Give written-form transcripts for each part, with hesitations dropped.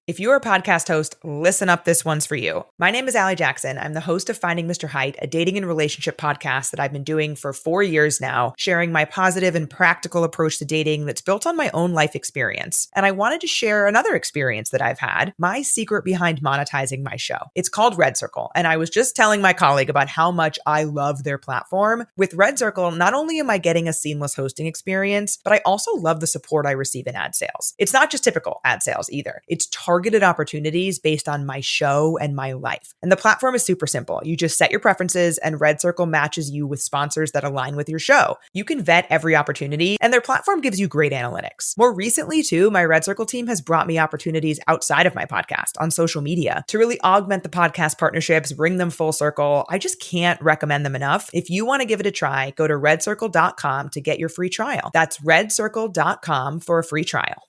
If you're a podcast host, listen up, this one's for you. My name is Allie Jackson. I'm the host of Finding Mr. Height, a dating and relationship podcast that I've been doing for 4 years now, sharing my positive and practical approach to dating that's built on my own life experience. And I wanted to share another experience that I've had, my secret behind monetizing my show. It's called Red Circle, and I was just telling my colleague about how much I love their platform. With Red Circle, not only am I getting a seamless hosting experience, but I also love the support I receive in ad sales. It's not just typical ad sales either. It's targeted opportunities based on my show and my life. And the platform is super simple. You just set your preferences and Red Circle matches you with sponsors that align with your show. You can vet every opportunity and their platform gives you great analytics. More recently too, my Red Circle team has brought me opportunities outside of my podcast on social media to really augment the podcast partnerships, bring them full circle. I just can't recommend them enough. If you want to give it a try, go to redcircle.com to get your free trial. That's redcircle.com for a free trial.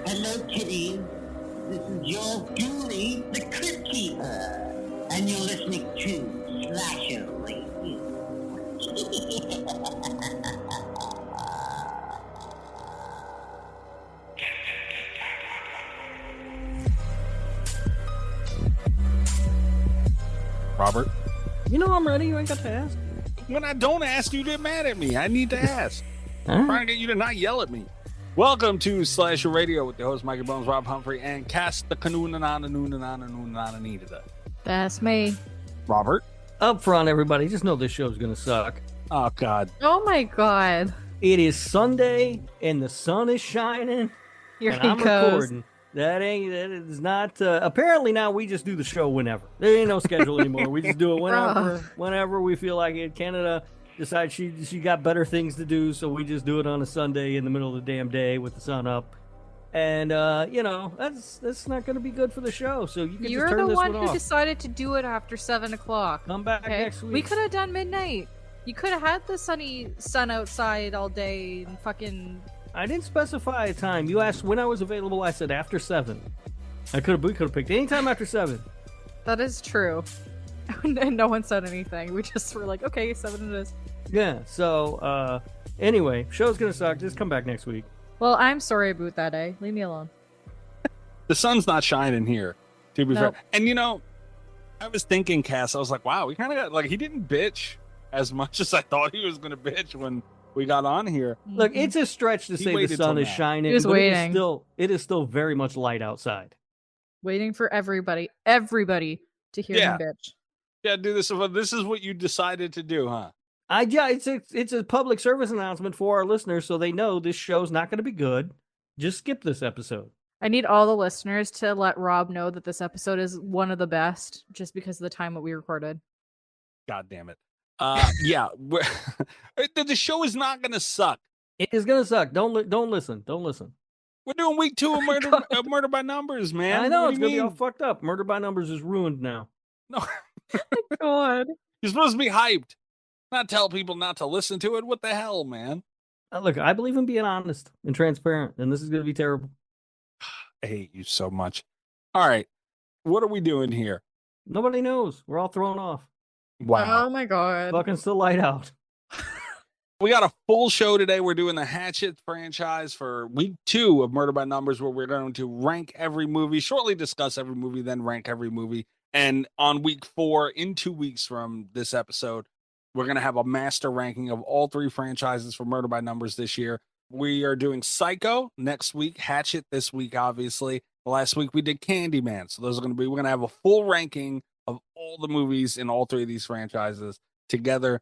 Hello, kitties. This is your Julie, the Crypt Keeper, and you're listening to Slasher Radio. Robert? You know I'm ready. You ain't got to ask. When I don't ask, you get mad at me. I need to ask. All I'm right. trying to get you to not yell at me. Welcome to Slasher Radio with the host Mikey Bones, Rob Humphrey, and Cast the today. That's me. Robert? Up front, everybody, just know this show's gonna suck. Oh, God. Oh my god. It is Sunday and the sun is shining. Here and he I'm goes. recording. That is not. Apparently now we just do the show whenever. There ain't no schedule anymore. We just do it whenever we feel like it. Canada decides she got better things to do, so we just do it on a Sunday in the middle of the damn day with the sun up. And that's not going to be good for the show. So you can You're just turn the this one one who off. decided to do it after 7 o'clock. Come back Okay? next week. We could have done midnight. You could have had the sun outside all day and fucking. I didn't specify a time. You asked when I was available. I said after 7. We could have picked any time after 7. That is true. And no one said anything. We just were like, okay, 7 it is. Yeah. So anyway, show's gonna suck. Just come back next week. Well, I'm sorry about that, eh? Leave me alone. The sun's not shining here, to be Nope. fair. And, I was thinking, Cass, I was like, wow, we kind of got, like, he didn't bitch as much as I thought he was going to bitch when we got on here. Look, it's a stretch to He say the waited sun till is now. shining. He was but waiting. It is still very much light outside. Waiting for everybody to hear Yeah. him bitch. Yeah, do this. This is what you decided to do, huh? It's a public service announcement for our listeners, so they know this show's not going to be good. Just skip this episode. I need all the listeners to let Rob know that this episode is one of the best just because of the time that we recorded. God damn it. Yeah. The show is not going to suck. It is going to suck. Don't listen. Don't listen. We're doing week 2 of Murder by Numbers, man. I know What it's do you going to be all mean? fucked up. Murder by Numbers is ruined now. No, God. you're supposed to be hyped, not tell people not to listen to it. What the hell, man? Look, I believe in being honest and transparent, and this is going to be terrible. I hate you so much. All right. What are we doing here? Nobody knows. We're all thrown off. Wow. Oh my god. Fucking still light out. We got a full show today. We're doing the Hatchet franchise for week 2 of Murder by Numbers, where we're going to rank every movie, shortly discuss every movie, then rank every movie. And on week 4, in 2 weeks from this episode, we're going to have a master ranking of all 3 franchises for Murder by Numbers this year. We are doing Psycho next week, Hatchet this week, obviously. Last week we did Candyman. So we're going to have a full ranking of all the movies in all 3 of these franchises together.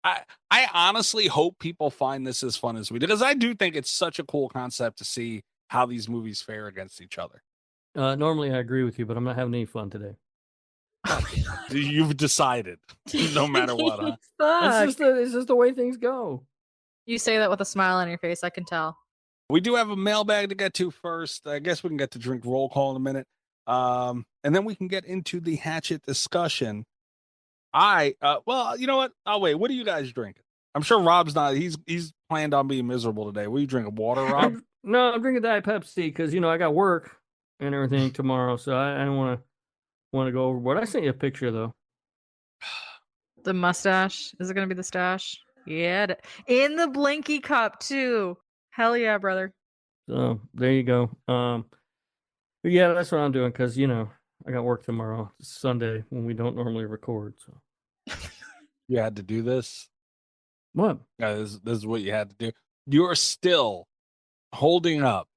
I honestly hope people find this as fun as we did, because I do think it's such a cool concept to see how these movies fare against each other. Normally I agree with you, but I'm not having any fun today. You've decided, no matter what, huh? Fuck. It's just the way things go. You say that with a smile on your face, I can tell. We do have a mailbag to get to first. I guess we can get to drink roll call in a minute. And then we can get into the Hatchet discussion. Well, you know what? I'll wait. What are you guys drinking? I'm sure Rob's not. He's planned on being miserable today. What are you drinking? Water, Rob? No, I'm drinking Diet Pepsi because, I got work. and everything tomorrow, so I don't want to go overboard. I sent you a picture though. The mustache. Is it gonna be the stash? Yeah. In the blinky cup too. Hell yeah, brother. So there you go. But yeah, that's what I'm doing because I got work tomorrow. It's Sunday when we don't normally record. So You had to do this. what? This is what you had to do. You're still holding up.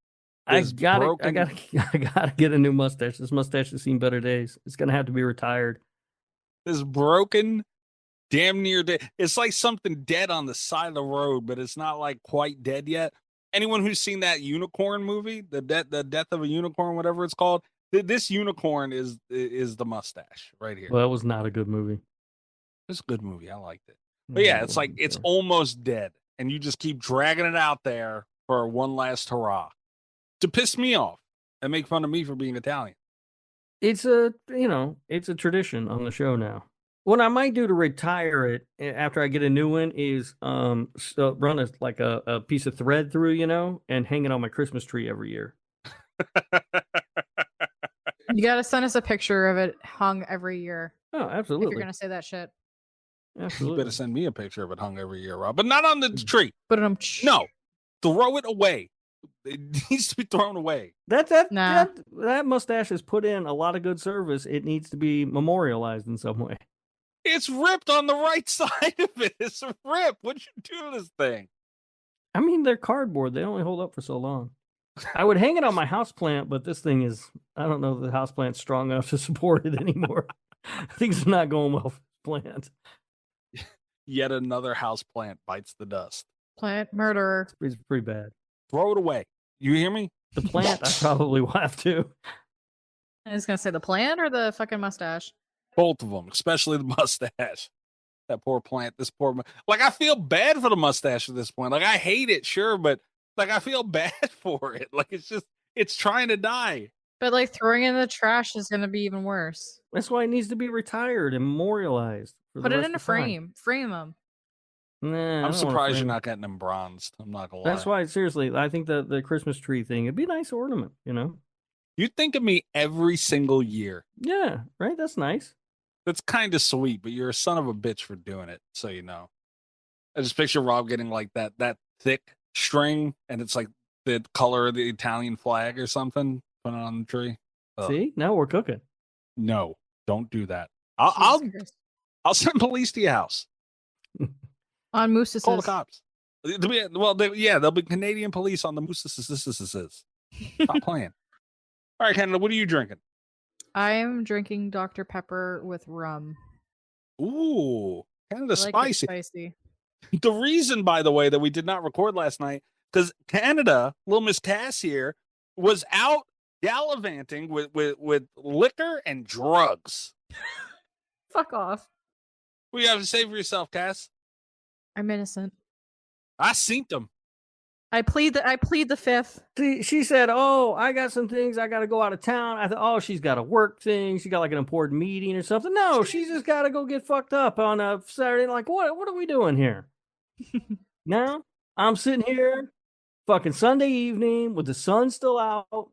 I This gotta broken, I gotta get a new mustache. This mustache has seen better days. It's gonna have to be retired. this broken, damn near dead. It's like something dead on the side of the road, but it's not like quite dead yet. Anyone who's seen that unicorn movie, the death of a unicorn, whatever it's called, this unicorn is the mustache right here. Well, that was not a good movie. It's a good movie. I liked it. But yeah, it's like it's almost dead, and you just keep dragging it out there for one last hurrah to piss me off and make fun of me for being Italian. It's it's a tradition on the show now. What I might do to retire it after I get a new one is run a piece of thread through, and hang it on my Christmas tree every year. You gotta send us a picture of it hung every year. Oh, If absolutely. you're gonna say that shit. You Absolutely. better send me a picture of it hung every year, Rob, but not on the tree. But No, throw it away. It needs to be thrown away. Nah. That mustache has put in a lot of good service. It needs to be memorialized in some way. It's ripped on the right side of it. It's ripped. What'd you do to this thing? I mean, they're cardboard. They only hold up for so long. I would hang it on my houseplant, but this thing is, I don't know if the houseplant's strong enough to support it anymore. Things are not going well for the plant. Yet another house plant bites the dust. Plant murderer. It's pretty bad. Throw it away. You hear me? The plant, I probably will have to. I was gonna say the plant or the fucking mustache. Both of them, especially the mustache. That poor plant. Like, I feel bad for the mustache at this point. Like, I hate it, sure, but like, I feel bad for it. Like, it's trying to die. But like throwing it in the trash is gonna be even worse. That's why it needs to be retired and memorialized. Put it in a frame. Frame them. Nah, I'm surprised you're not getting them bronzed. I'm not gonna lie. That's why, seriously, I think the Christmas tree thing, it'd be a nice ornament, You think of me every single year. Yeah, right? That's nice. That's kind of sweet, but you're a son of a bitch for doing it, so you know. I just picture Rob getting like that thick string, and it's like the color of the Italian flag or something, put it on the tree. Ugh. See, now we're cooking. No, don't do that. I'll send police to your house. On mooses. Call the cops. There'll be Canadian police on the mooses. Stop playing. All right, Canada, what are you drinking? I am drinking Dr. Pepper with rum. Ooh, Canada I like spicy. it spicy. The reason, by the way, that we did not record last night, because Canada, little Miss Cass here, was out gallivanting with liquor and drugs. Fuck off. What do you have to say for yourself, Cass? I'm innocent. I seen them. I plead the fifth. See, she said, "Oh, I got some things. I got to go out of town." I thought, "Oh, she's got a work thing. She got like an important meeting or something." No, she just got to go get fucked up on a Saturday. Like, what are we doing here? Now I'm sitting here, fucking Sunday evening with the sun still out,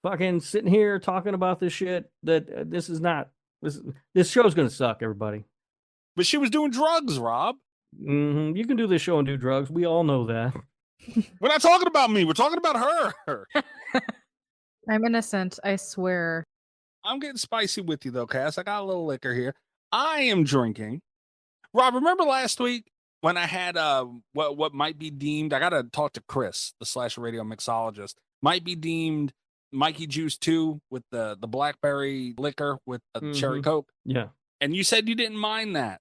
fucking sitting here talking about this shit. That this show's gonna suck, everybody. But she was doing drugs, Rob. Mm-hmm. You can do this show and do drugs. We all know that. We're not talking about me. We're talking about her. I'm innocent, I swear. I'm getting spicy with you, though, Cass. I got a little liquor here. I am drinking. Rob, remember last week when I had what might be deemed, I got to talk to Chris, the Slash Radio mixologist, might be deemed Mikey Juice 2 with the blackberry liquor with a cherry Coke. Yeah. And you said you didn't mind that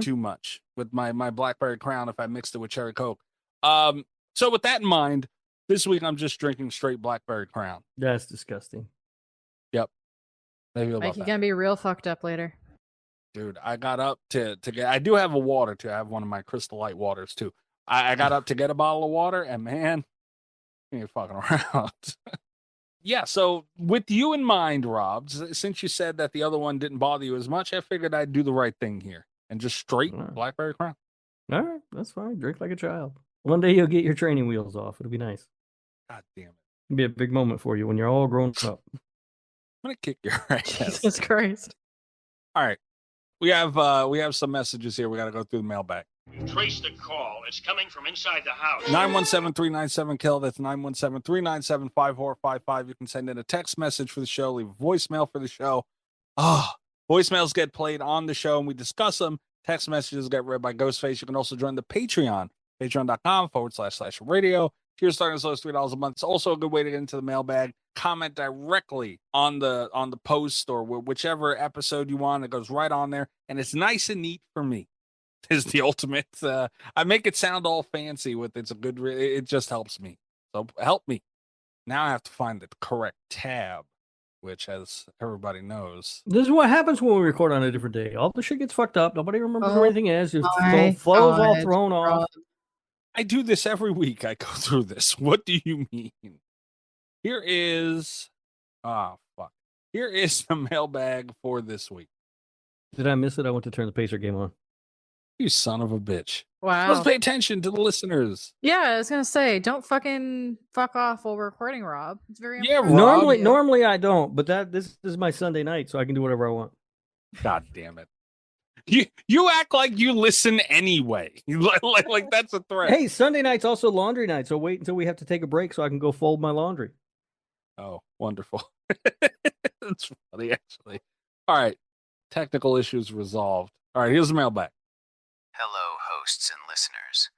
too much with my blackberry Crown if I mixed it with cherry Coke. So with that in mind, this week I'm just drinking straight blackberry Crown. That's disgusting. Yep. Maybe Like, you're gonna be real fucked up later. Dude, I got up to get, I do have a water too. I have one of my Crystal Light waters too. I got up to get a bottle of water and man, you ain't fucking around. Yeah. So with you in mind, Rob, since you said that the other one didn't bother you as much, I figured I'd do the right thing here and just straight blackberry Crown. All right. That's fine. Drink like a child. One day you'll get your training wheels off. It'll be nice. God damn it. It'll be a big moment for you when you're all grown up. I'm gonna kick your ass. Jesus Christ. All right. We have some messages here. We got to go through the mailbag. Trace the call. It's coming from inside the house. 917-397-KILL. That's 917-397-5455. You can send in a text message for the show, leave a voicemail for the show. Voicemails get played on the show and we discuss them. Text messages get read by Ghostface. You can also join the Patreon, patreon.com/radio. Tier starting as low as $3 a month. It's also a good way to get into the mailbag. Comment directly on the post or whichever episode you want. It goes right on there, and it's nice and neat for me. Is the ultimate. I make it sound all fancy with it's a good. It just helps me. So help me. Now I have to find the correct tab, which, as everybody knows, This is what happens when we record on a different day. All the shit gets fucked up. Nobody remembers where anything is. Your flow's all thrown off. I do this every week. I go through this. What do you mean? Here is, Here is the mailbag for this week. Did I miss it? I went to turn the Pacer game on. You son of a bitch. Wow. Let's pay attention to the listeners. Yeah, I was gonna say, don't fucking fuck off while we're recording, Rob. It's very Yeah, important. Rob. Normally I don't, but this is my Sunday night, so I can do whatever I want. God damn it. You act like you listen anyway. Like that's a threat. Hey, Sunday night's also laundry night, so wait until we have to take a break so I can go fold my laundry. Oh, wonderful. That's funny, actually. All right. Technical issues resolved. All right, here's the mailbag. Hello, hosts and listeners.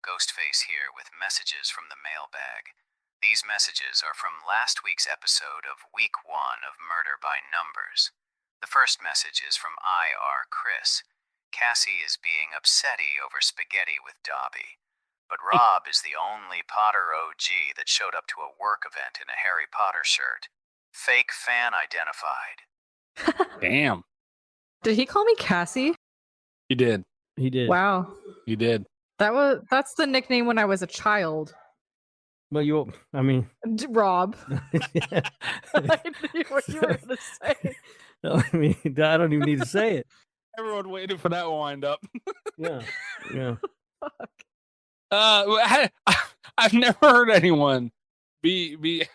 Ghostface here with messages from the mailbag. These messages are from last week's episode of Week 1 of Murder by Numbers. The first message is from IR Chris. Cassie is being upsetty over spaghetti with Dobby. But Rob is the only Potter OG that showed up to a work event in a Harry Potter shirt. Fake fan identified. Damn. Did he call me Cassie? You did. He did. Wow. You did. That's the nickname when I was a child. Well, Rob. Yeah. I knew what you were gonna say. No, I mean, I don't even need to say it. Everyone waited for that wind up. Yeah. Fuck. I've never heard anyone be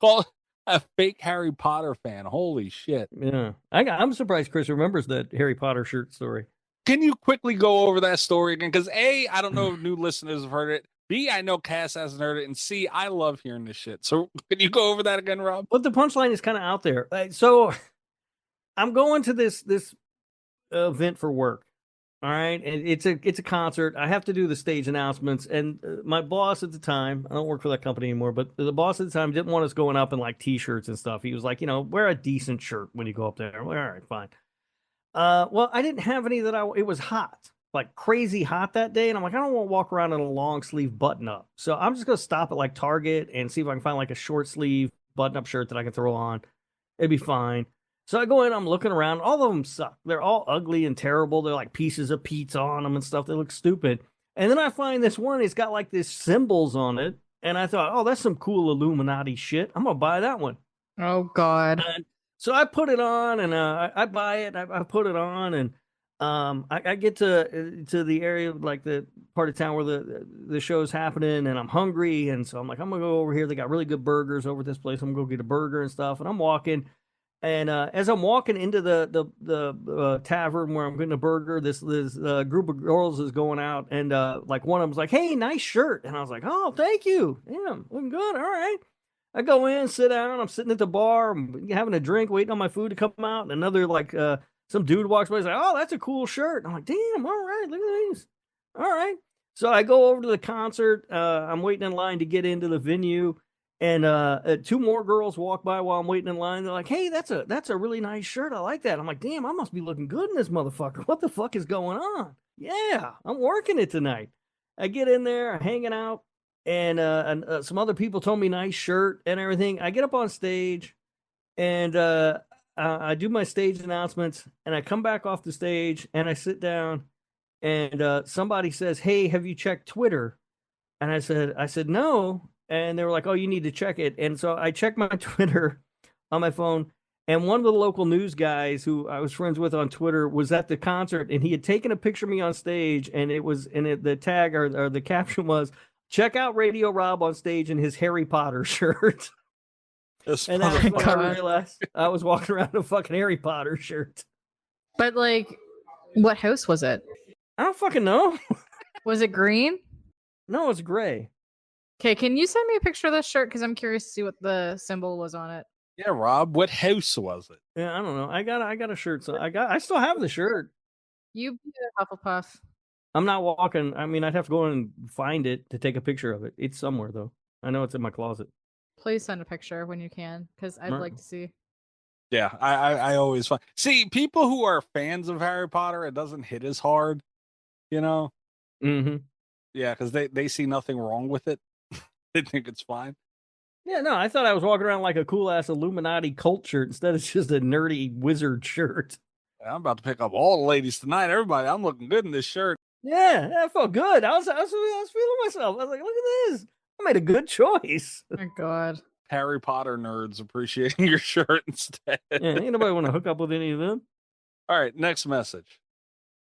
called a fake Harry Potter fan. Holy shit. Yeah. I'm surprised Chris remembers that Harry Potter shirt story. Can you quickly go over that story again? Because A, I don't know if new listeners have heard it. B, I know Cass hasn't heard it. And C, I love hearing this shit. So can you go over that again, Rob? But the punchline is kind of out there. So I'm going to this event for work. All right. And it's a concert. I have to do the stage announcements. And my boss at the time, I don't work for that company anymore, but the boss at the time didn't want us going up in like t-shirts and stuff. He was like, wear a decent shirt when you go up there. Well, all right, fine. Well, I didn't have any it was hot, like crazy hot that day. And I'm like, I don't want to walk around in a long sleeve button up. So I'm just going to stop at like Target and see if I can find like a short sleeve button up shirt that I can throw on. It'd be fine. So I go in, I'm looking around. All of them suck. They're all ugly and terrible. They're like pieces of pizza on them and stuff. They look stupid. And then I find this one, it's got like this symbols on it. And I thought, oh, that's some cool Illuminati shit. I'm going to buy that one. Oh, God. And so I put it on and I buy it. I put it on and I get to the area, like the part of town where the show's happening, and I'm hungry. And so I'm like, I'm going to go over here. They got really good burgers over at this place. I'm going to go get a burger and stuff. And I'm walking. And as I'm walking into the tavern where I'm getting a burger, this group of girls is going out, and like one of them's like, "Hey, nice shirt," and I was like, "Oh, thank you. Yeah, looking good. All right." I go in, sit down. I'm sitting at the bar, I'm having a drink, waiting on my food to come out, and another like some dude walks by. He's like, "Oh, that's a cool shirt." I'm like, "Damn, all right, look at these. All right." So I go over to the concert. I'm waiting in line to get into the venue. And two more girls walk by while I'm waiting in line. They're like, "Hey, that's a really nice shirt. I like that." I'm like, "Damn, I must be looking good in this motherfucker. What the fuck is going on?" Yeah, I'm working it tonight. I get in there, hanging out, and some other people told me nice shirt and everything. I get up on stage, and I do my stage announcements, and I come back off the stage, and I sit down, and somebody says, "Hey, have you checked Twitter?" And I said, "No." And they were like, "Oh, you need to check it." And so I checked my Twitter on my phone, and one of the local news guys who I was friends with on Twitter was at the concert, and he had taken a picture of me on stage, and it was the tag or the caption was, check out Radio Rob on stage in his Harry Potter shirt. And that's when I realized I was walking around in a fucking Harry Potter shirt. But like, what house was it? I don't fucking know. Was it green? No, it's gray. Okay, can you send me a picture of this shirt? Because I'm curious to see what the symbol was on it. Yeah, Rob, what house was it? Yeah, I don't know. I got a shirt. So I still have the shirt. You be a Hufflepuff. I'm not walking. I mean, I'd have to go and find it to take a picture of it. It's somewhere though. I know it's in my closet. Please send a picture when you can, because I'd like to see. Yeah, I always find. See, people who are fans of Harry Potter, it doesn't hit as hard, you know? Mm-hmm. Yeah, because they see nothing wrong with it. They think it's fine. Yeah, no, I thought I was walking around like a cool-ass Illuminati cult shirt instead of just a nerdy wizard shirt. I'm about to pick up all the ladies tonight. Everybody, I'm looking good in this shirt. Yeah, that felt good. I was feeling myself. I was like, look at this. I made a good choice. Oh, my God. Harry Potter nerds appreciating your shirt instead. Yeah, ain't nobody want to hook up with any of them. All right, next message.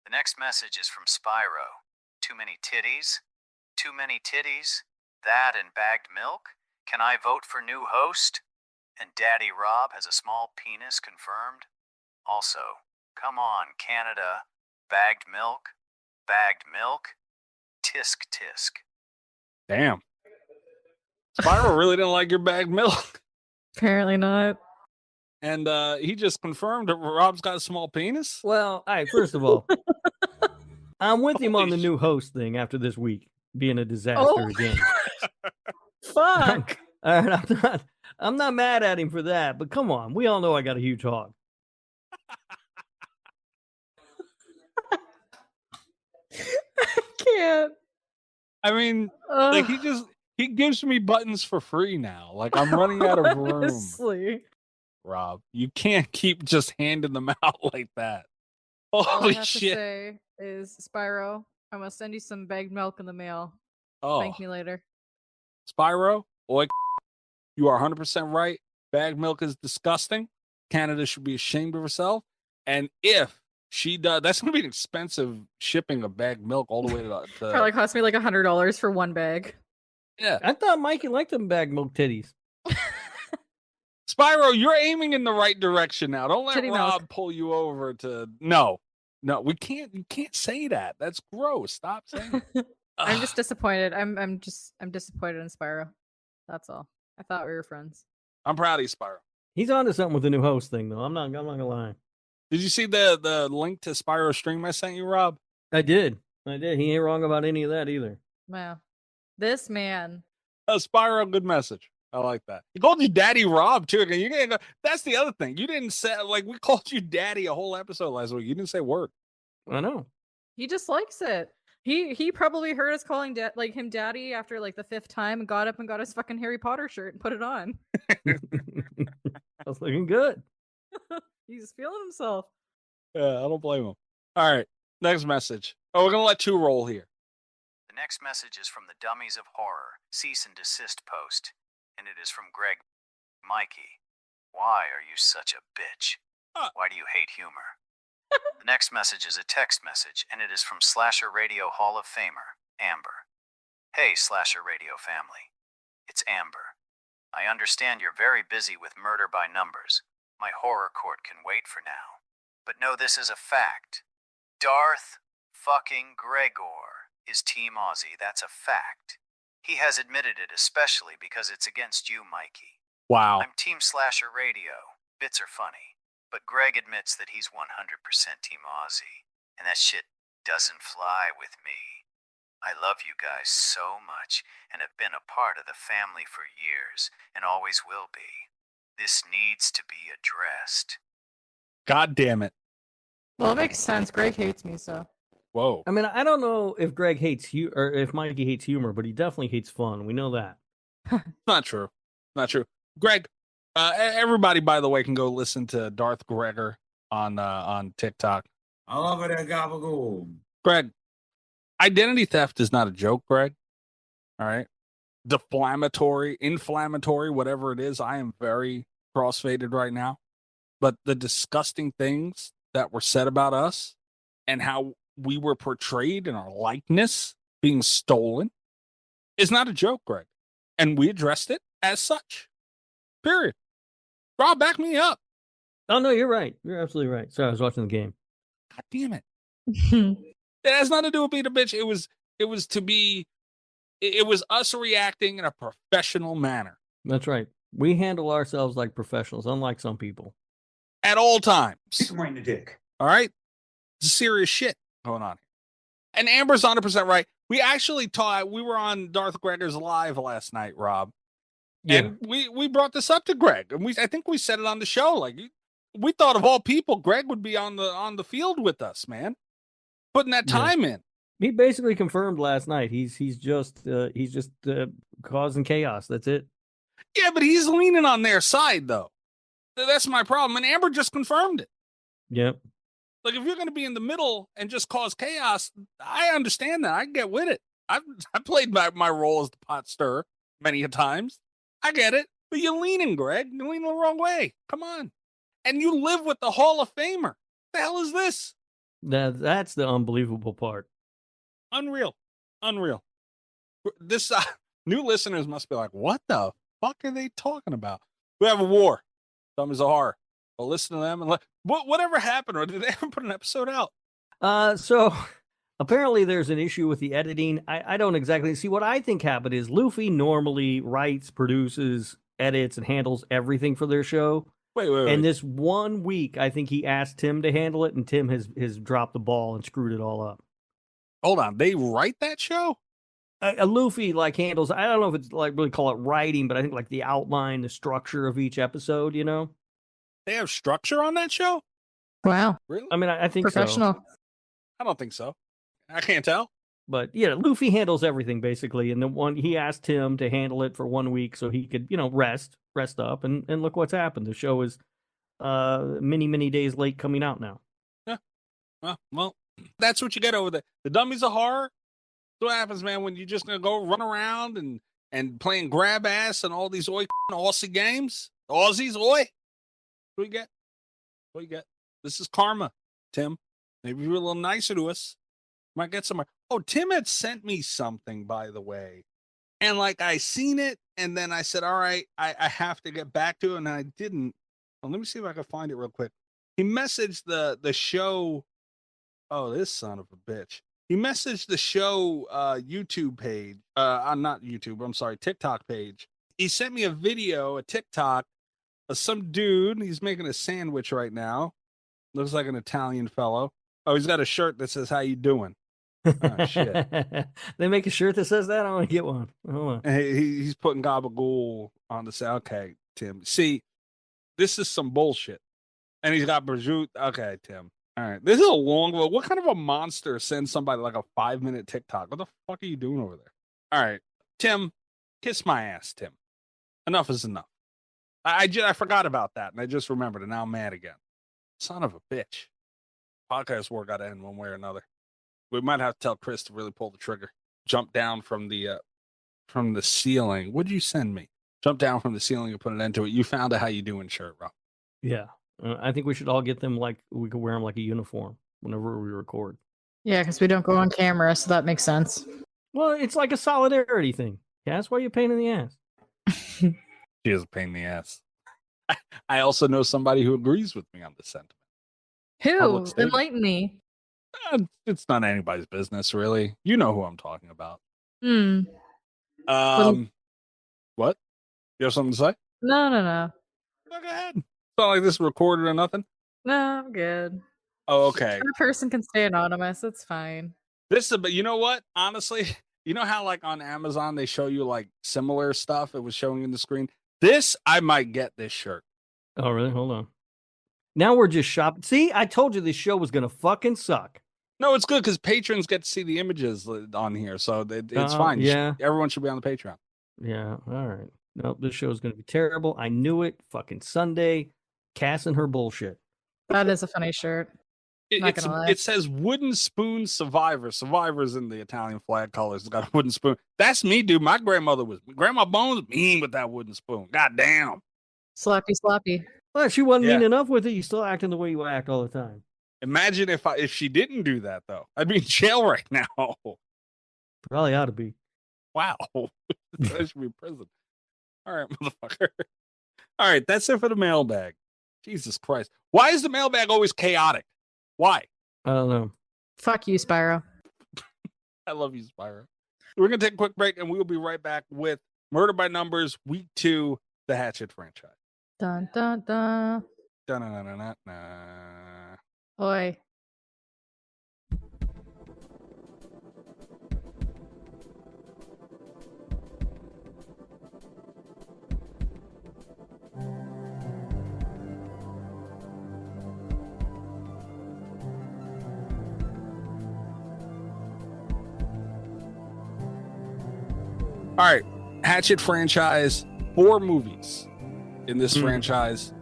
The next message is from Spyro. Too many titties? Too many titties? That and bagged milk? Can I vote for new host? And Daddy Rob has a small penis confirmed? Also, come on, Canada. Bagged milk? Bagged milk? Tisk tisk. Damn. Spyro really didn't like your bagged milk. Apparently not. And he just confirmed that Rob's got a small penis? Well, all right, first of all, I'm with him Holy on the new host thing after this week being a disaster Oh. again. Fuck. All right, I'm not mad at him for that, but come on, we all know I got a huge hog. I can't. I mean, like he gives me buttons for free now. Like I'm running out of room. Honestly. Rob, you can't keep just handing them out like that. All I Holy have to shit. say is, Spyro, I'm going to send you some bagged milk in the mail. Oh, Thank me later. Spyro, boy, you are 100% right. Bagged milk is disgusting. Canada should be ashamed of herself. And if she does, that's going to be an expensive shipping of bagged milk all the way to Probably cost me like $100 for one bag. Yeah. I thought Mikey liked them bag milk titties. Spyro, you're aiming in the right direction now. Don't let Titty Rob milk. pull you over to no, we can't. You can't say that. That's gross. Stop saying it. I'm just disappointed. I'm disappointed in Spyro. That's all. I thought we were friends. I'm proud of you, Spyro. He's onto something with the new host thing, though. I'm not gonna lie. Did you see the link to Spyro stream I sent you, Rob? I did. He ain't wrong about any of that either. Wow. This man. Spyro, good message. I like that. He called you Daddy Rob too. That's the other thing. You didn't say, like, we called you Daddy a whole episode last week. You didn't say a word. I know. He just likes it. He probably heard us calling him Daddy after like the 5th time and got up and got his fucking Harry Potter shirt and put it on. That's looking good. He's feeling himself. Yeah, I don't blame him. All right, next message. Oh, we're gonna let 2 roll here. The next message is from the Dummies of Horror cease and desist post, and it is from Greg. Mikey, why are you such a bitch? Why do you hate humor? The next message is a text message, and it is from Slasher Radio Hall of Famer, Amber. Hey, Slasher Radio family. It's Amber. I understand you're very busy with Murder by Numbers. My horror court can wait for now. But know this is a fact. Darth fucking Gregor is Team Aussie. That's a fact. He has admitted it, especially because it's against you, Mikey. Wow. I'm Team Slasher Radio. Bits are funny. But Greg admits that he's 100% Team Aussie. And that shit doesn't fly with me. I love you guys so much and have been a part of the family for years and always will be. This needs to be addressed. God damn it. Well, it makes sense. Greg hates me, so. Whoa. I mean, I don't know if Greg hates or if Mikey hates humor, but he definitely hates fun. We know that. Not true. Not true. Greg, everybody, by the way, can go listen to Darth Gregor on TikTok. I love it, gabagool. Greg, identity theft is not a joke, Greg. All right. Deflammatory, inflammatory, whatever it is. I am very crossfaded right now. But the disgusting things that were said about us and how we were portrayed and our likeness being stolen, is not a joke, Greg. And we addressed it as such. Period. Rob, back me up. Oh, no, you're right. You're absolutely right. Sorry, I was watching the game. God damn it. It has nothing to do with being a bitch. It was us reacting in a professional manner. That's right. We handle ourselves like professionals, unlike some people. At all times. Kick him right in the dick. All right? It's serious shit going on here. And Amber's 100% right. We actually we were on Darth Gregor's Live last night, Rob. Yeah. And we brought this up to Greg. And I think we said it on the show. Like, we thought of all people, Greg would be on the field with us, man. Putting that time in. He basically confirmed last night. He's just causing chaos. That's it. Yeah, but he's leaning on their side, though. That's my problem. And Amber just confirmed it. Yep. Like, if you're going to be in the middle and just cause chaos, I understand that. I get with it. I played my role as the pot stirrer many a times. I get it. But you're leaning, Greg. You're leaning the wrong way. Come on. And you live with the Hall of Famer. What the hell is this? That's the unbelievable part. Unreal. This new listeners must be like, what the fuck are they talking about? We have a war. Some is a horror. Well, listen to them and whatever happened, or did they ever put an episode out? So apparently there's an issue with the editing. I don't exactly see. What I think happened is Luffy normally writes, produces, edits, and handles everything for their show. Wait. And this 1 week, I think he asked Tim to handle it, and Tim has dropped the ball and screwed it all up. Hold on, they write that show? Luffy handles. I don't know if it's really call it writing, but I think the outline, the structure of each episode. They have structure on that show? Wow. Really? I mean, I think Professional. So. I don't think so. I can't tell. But yeah, Luffy handles everything basically, and he asked him to handle it for 1 week so he could, rest up, and look what's happened. The show is many days late coming out now. Yeah. Well, that's what you get over there. The dummies of horror. That's what happens, man, when you're just gonna go run around and playing grab ass and all these Aussie games. Aussies, oi. What you get? This is karma, Tim. Maybe you're a little nicer to us. Might get somewhere. Oh, Tim had sent me something, by the way. And I seen it, and then I said, all right, I have to get back to it, and I didn't. Well, let me see if I can find it real quick. He messaged the show. Oh, this son of a bitch. He messaged the show YouTube page. Not YouTube, I'm sorry, TikTok page. He sent me a video, a TikTok, of some dude. He's making a sandwich right now. Looks like an Italian fellow. Oh, he's got a shirt that says, how you doing? Oh, shit. They make a shirt that says that? I want to get one. Hold on. He's putting gabagool on the side. Okay, Tim. See, this is some bullshit. And he's got prosciutto. Okay, Tim. All right. This is a long one. What kind of a monster sends somebody a 5-minute TikTok? What the fuck are you doing over there? All right. Tim, kiss my ass, Tim. Enough is enough. I forgot about that, and I just remembered, and now I'm mad again. Son of a bitch. Podcast war got to end one way or another. We might have to tell Chris to really pull the trigger. Jump down from the ceiling. What'd you send me? Jump down from the ceiling and put an end to it. You found a how you doing shirt, Rob. Yeah. I think we should all get them we could wear them like a uniform whenever we record. Yeah, because we don't go on camera, so that makes sense. Well, it's like a solidarity thing. Yeah, that's why you're a pain in the ass. She is a pain in the ass. I also know somebody who agrees with me on this sentiment. Who? Enlighten me. It's not anybody's business, really. You know who I'm talking about. What? You have something to say? No. No, go ahead. It's not like this is recorded or nothing. No, I'm good. Oh, okay. That person can stay anonymous. It's fine. But you know what? Honestly, you know how on Amazon they show you similar stuff? It was showing in the screen. I might get this shirt. Oh, really? Hold on. Now we're just shopping. See, I told you this show was going to fucking suck. No, it's good because patrons get to see the images on here, so it's fine. Yeah. Everyone should be on the Patreon. Yeah, all right. Nope, this show is going to be terrible. I knew it. Fucking Sunday. Cass and her bullshit. That is a funny shirt. It says wooden spoon survivor. Survivor's in the Italian flag colors. It's got a wooden spoon. That's me, dude. My Grandma Bones mean with that wooden spoon. God damn. Sloppy. Well, she wasn't mean enough with it. You still acting the way you act all the time. Imagine if she didn't do that, though. I'd be in jail right now. Probably ought to be. Wow. I should be in prison. All right, motherfucker. All right, that's it for the mailbag. Jesus Christ. Why is the mailbag always chaotic? Why? I don't know. Fuck you, Spyro. I love you, Spyro. We're going to take a quick break, and we will be right back with Murder by Numbers, Week 2, the Hatchet franchise. Dun dun dun. Dun-na-na-na-na. Oi. All right, Hatchet franchise, 4 movies in this franchise.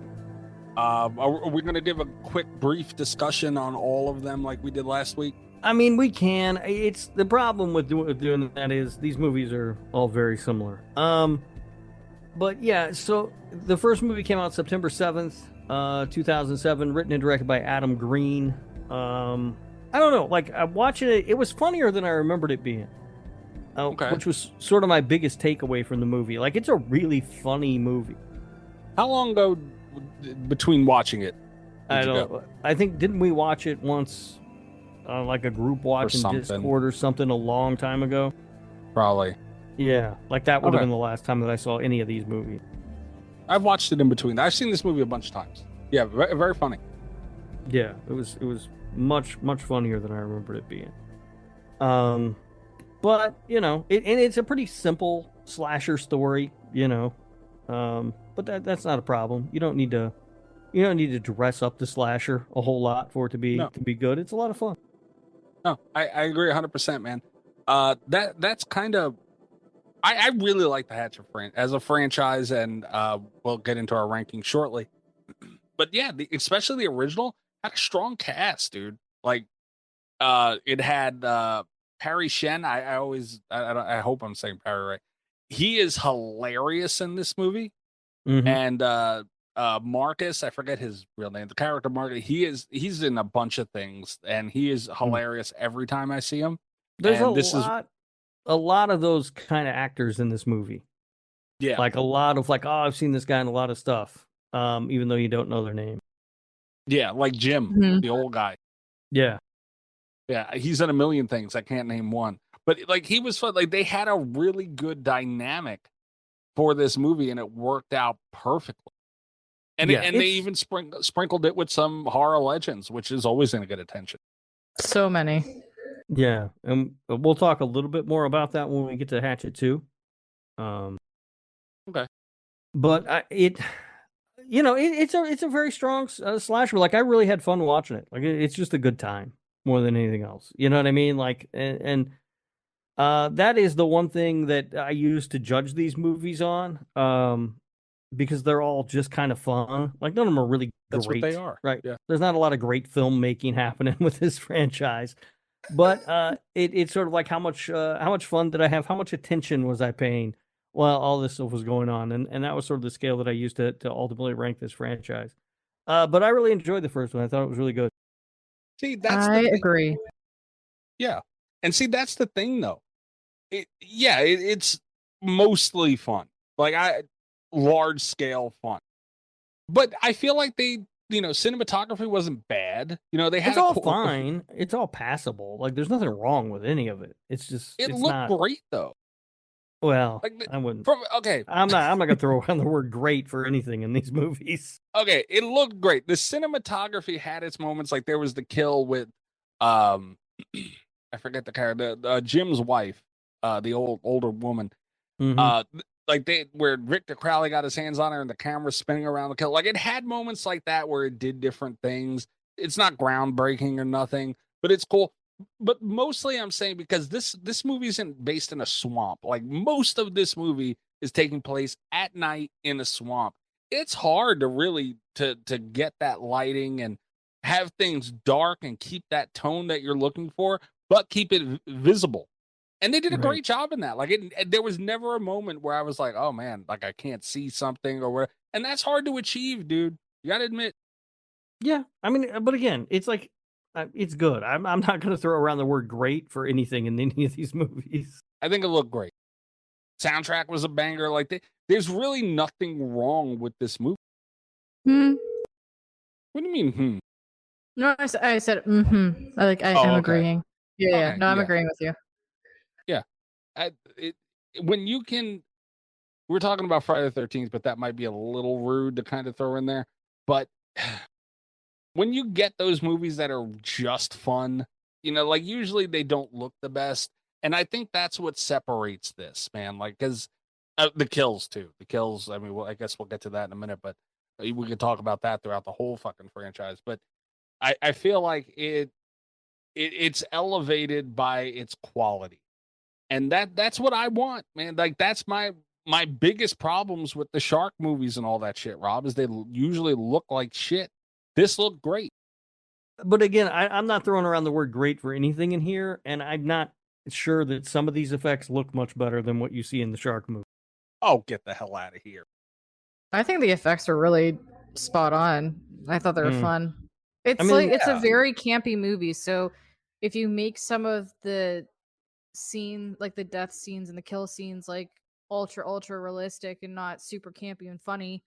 Are we going to give a quick, brief discussion on all of them like we did last week? I mean, we can. It's the problem with doing that is these movies are all very similar. But yeah, so the first movie came out September 7th, 2007, written and directed by Adam Green. I don't know, like I'm watching it, it was funnier than I remembered it being. Which was sort of my biggest takeaway from the movie. Like, it's a really funny movie. How long ago between watching it? I don't know. I think, didn't we watch it once, like a group watch in Discord or something a long time ago? Probably. Yeah, like that would have been the last time that I saw any of these movies. I've watched it in between. I've seen this movie a bunch of times. Yeah, very, very funny. Yeah, it was much funnier than I remembered it being. But you know, and it's a pretty simple slasher story, you know. But that's not a problem. You don't need to dress up the slasher a whole lot for it to be good. It's a lot of fun. No, I agree 100%, man. That's kind of I really like the Hatchet as a franchise, and we'll get into our ranking shortly. But yeah, especially the original had a strong cast, dude. Like, it had Perry Shen. I hope I'm saying Perry right. He is hilarious in this movie. And Marcus, I forget his real name, the character Marcus, he's in a bunch of things, and he is hilarious every time I see him. There's a lot of those kind of actors in this movie. Yeah. Like a lot of I've seen this guy in a lot of stuff, even though you don't know their name. Yeah, like Jim, the old guy. Yeah. Yeah, he's in a million things. I can't name one. But like, he was fun. Like, they had a really good dynamic for this movie, and it worked out perfectly. And they even sprinkled it with some horror legends, which is always going to get attention. So many. Yeah, and we'll talk a little bit more about that when we get to Hatchet 2. Okay. But it's a very strong slasher. Like, I really had fun watching it. Like, it's just a good time more than anything else. You know what I mean? Like, and that is the one thing that I use to judge these movies on, because they're all just kind of fun. Like, none of them are really That's great. what they are. Right. Yeah. There's not a lot of great filmmaking happening with this franchise. But it's sort of like how much fun did I have? How much attention was I paying while all this stuff was going on? And that was sort of the scale that I used to ultimately rank this franchise. But I really enjoyed the first one. I thought it was really good. See, I agree. Yeah. And see, that's the thing, though. It's mostly fun. Like, large scale fun. But I feel like cinematography wasn't bad. They had it's all fine. It's all passable. Like, there's nothing wrong with any of it. It's just it looked great, though. Well, I wouldn't. I'm not gonna throw around the word great for anything in these movies. Okay, it looked great. The cinematography had its moments. Like, there was the kill with I forget the character, Jim's wife, the older woman. Where Victor Crowley got his hands on her and the camera spinning around the kill. Like, it had moments like that where it did different things. It's not groundbreaking or nothing, but it's cool. But mostly I'm saying because this movie isn't based in a swamp. Like, most of this movie is taking place at night in a swamp. It's hard to really to get that lighting and have things dark and keep that tone that you're looking for, but keep it visible. And they did a great job in that. Like, there was never a moment where I was like, oh man, like I can't see something or whatever. And that's hard to achieve, dude. You gotta admit. Yeah, I mean, but again, it's like, it's good. I'm not going to throw around the word great for anything in any of these movies. I think it looked great. Soundtrack was a banger. Like, there's really nothing wrong with this movie. Hmm. What do you mean? No, I said mm-hmm. I'm Oh, okay. agreeing. Yeah. Okay, No, I'm yeah. agreeing with you. Yeah. When you can, we're talking about Friday the 13th, but that might be a little rude to kind of throw in there. But when you get those movies that are just fun, like usually they don't look the best. And I think that's what separates this, man. Like, because the kills, too. The kills, I mean, well, I guess we'll get to that in a minute, but we could talk about that throughout the whole fucking franchise. But I feel like it's elevated by its quality. And that's what I want, man. Like, that's my biggest problems with the shark movies and all that shit, Rob, is they usually look like shit. This looked great. But again, I'm not throwing around the word great for anything in here, and I'm not sure that some of these effects look much better than what you see in the shark movie. Oh, get the hell out of here. I think the effects were really spot on. I thought they were fun. It's it's a very campy movie, so if you make some of the scene, like the death scenes and the kill scenes, like ultra realistic and not super campy and funny,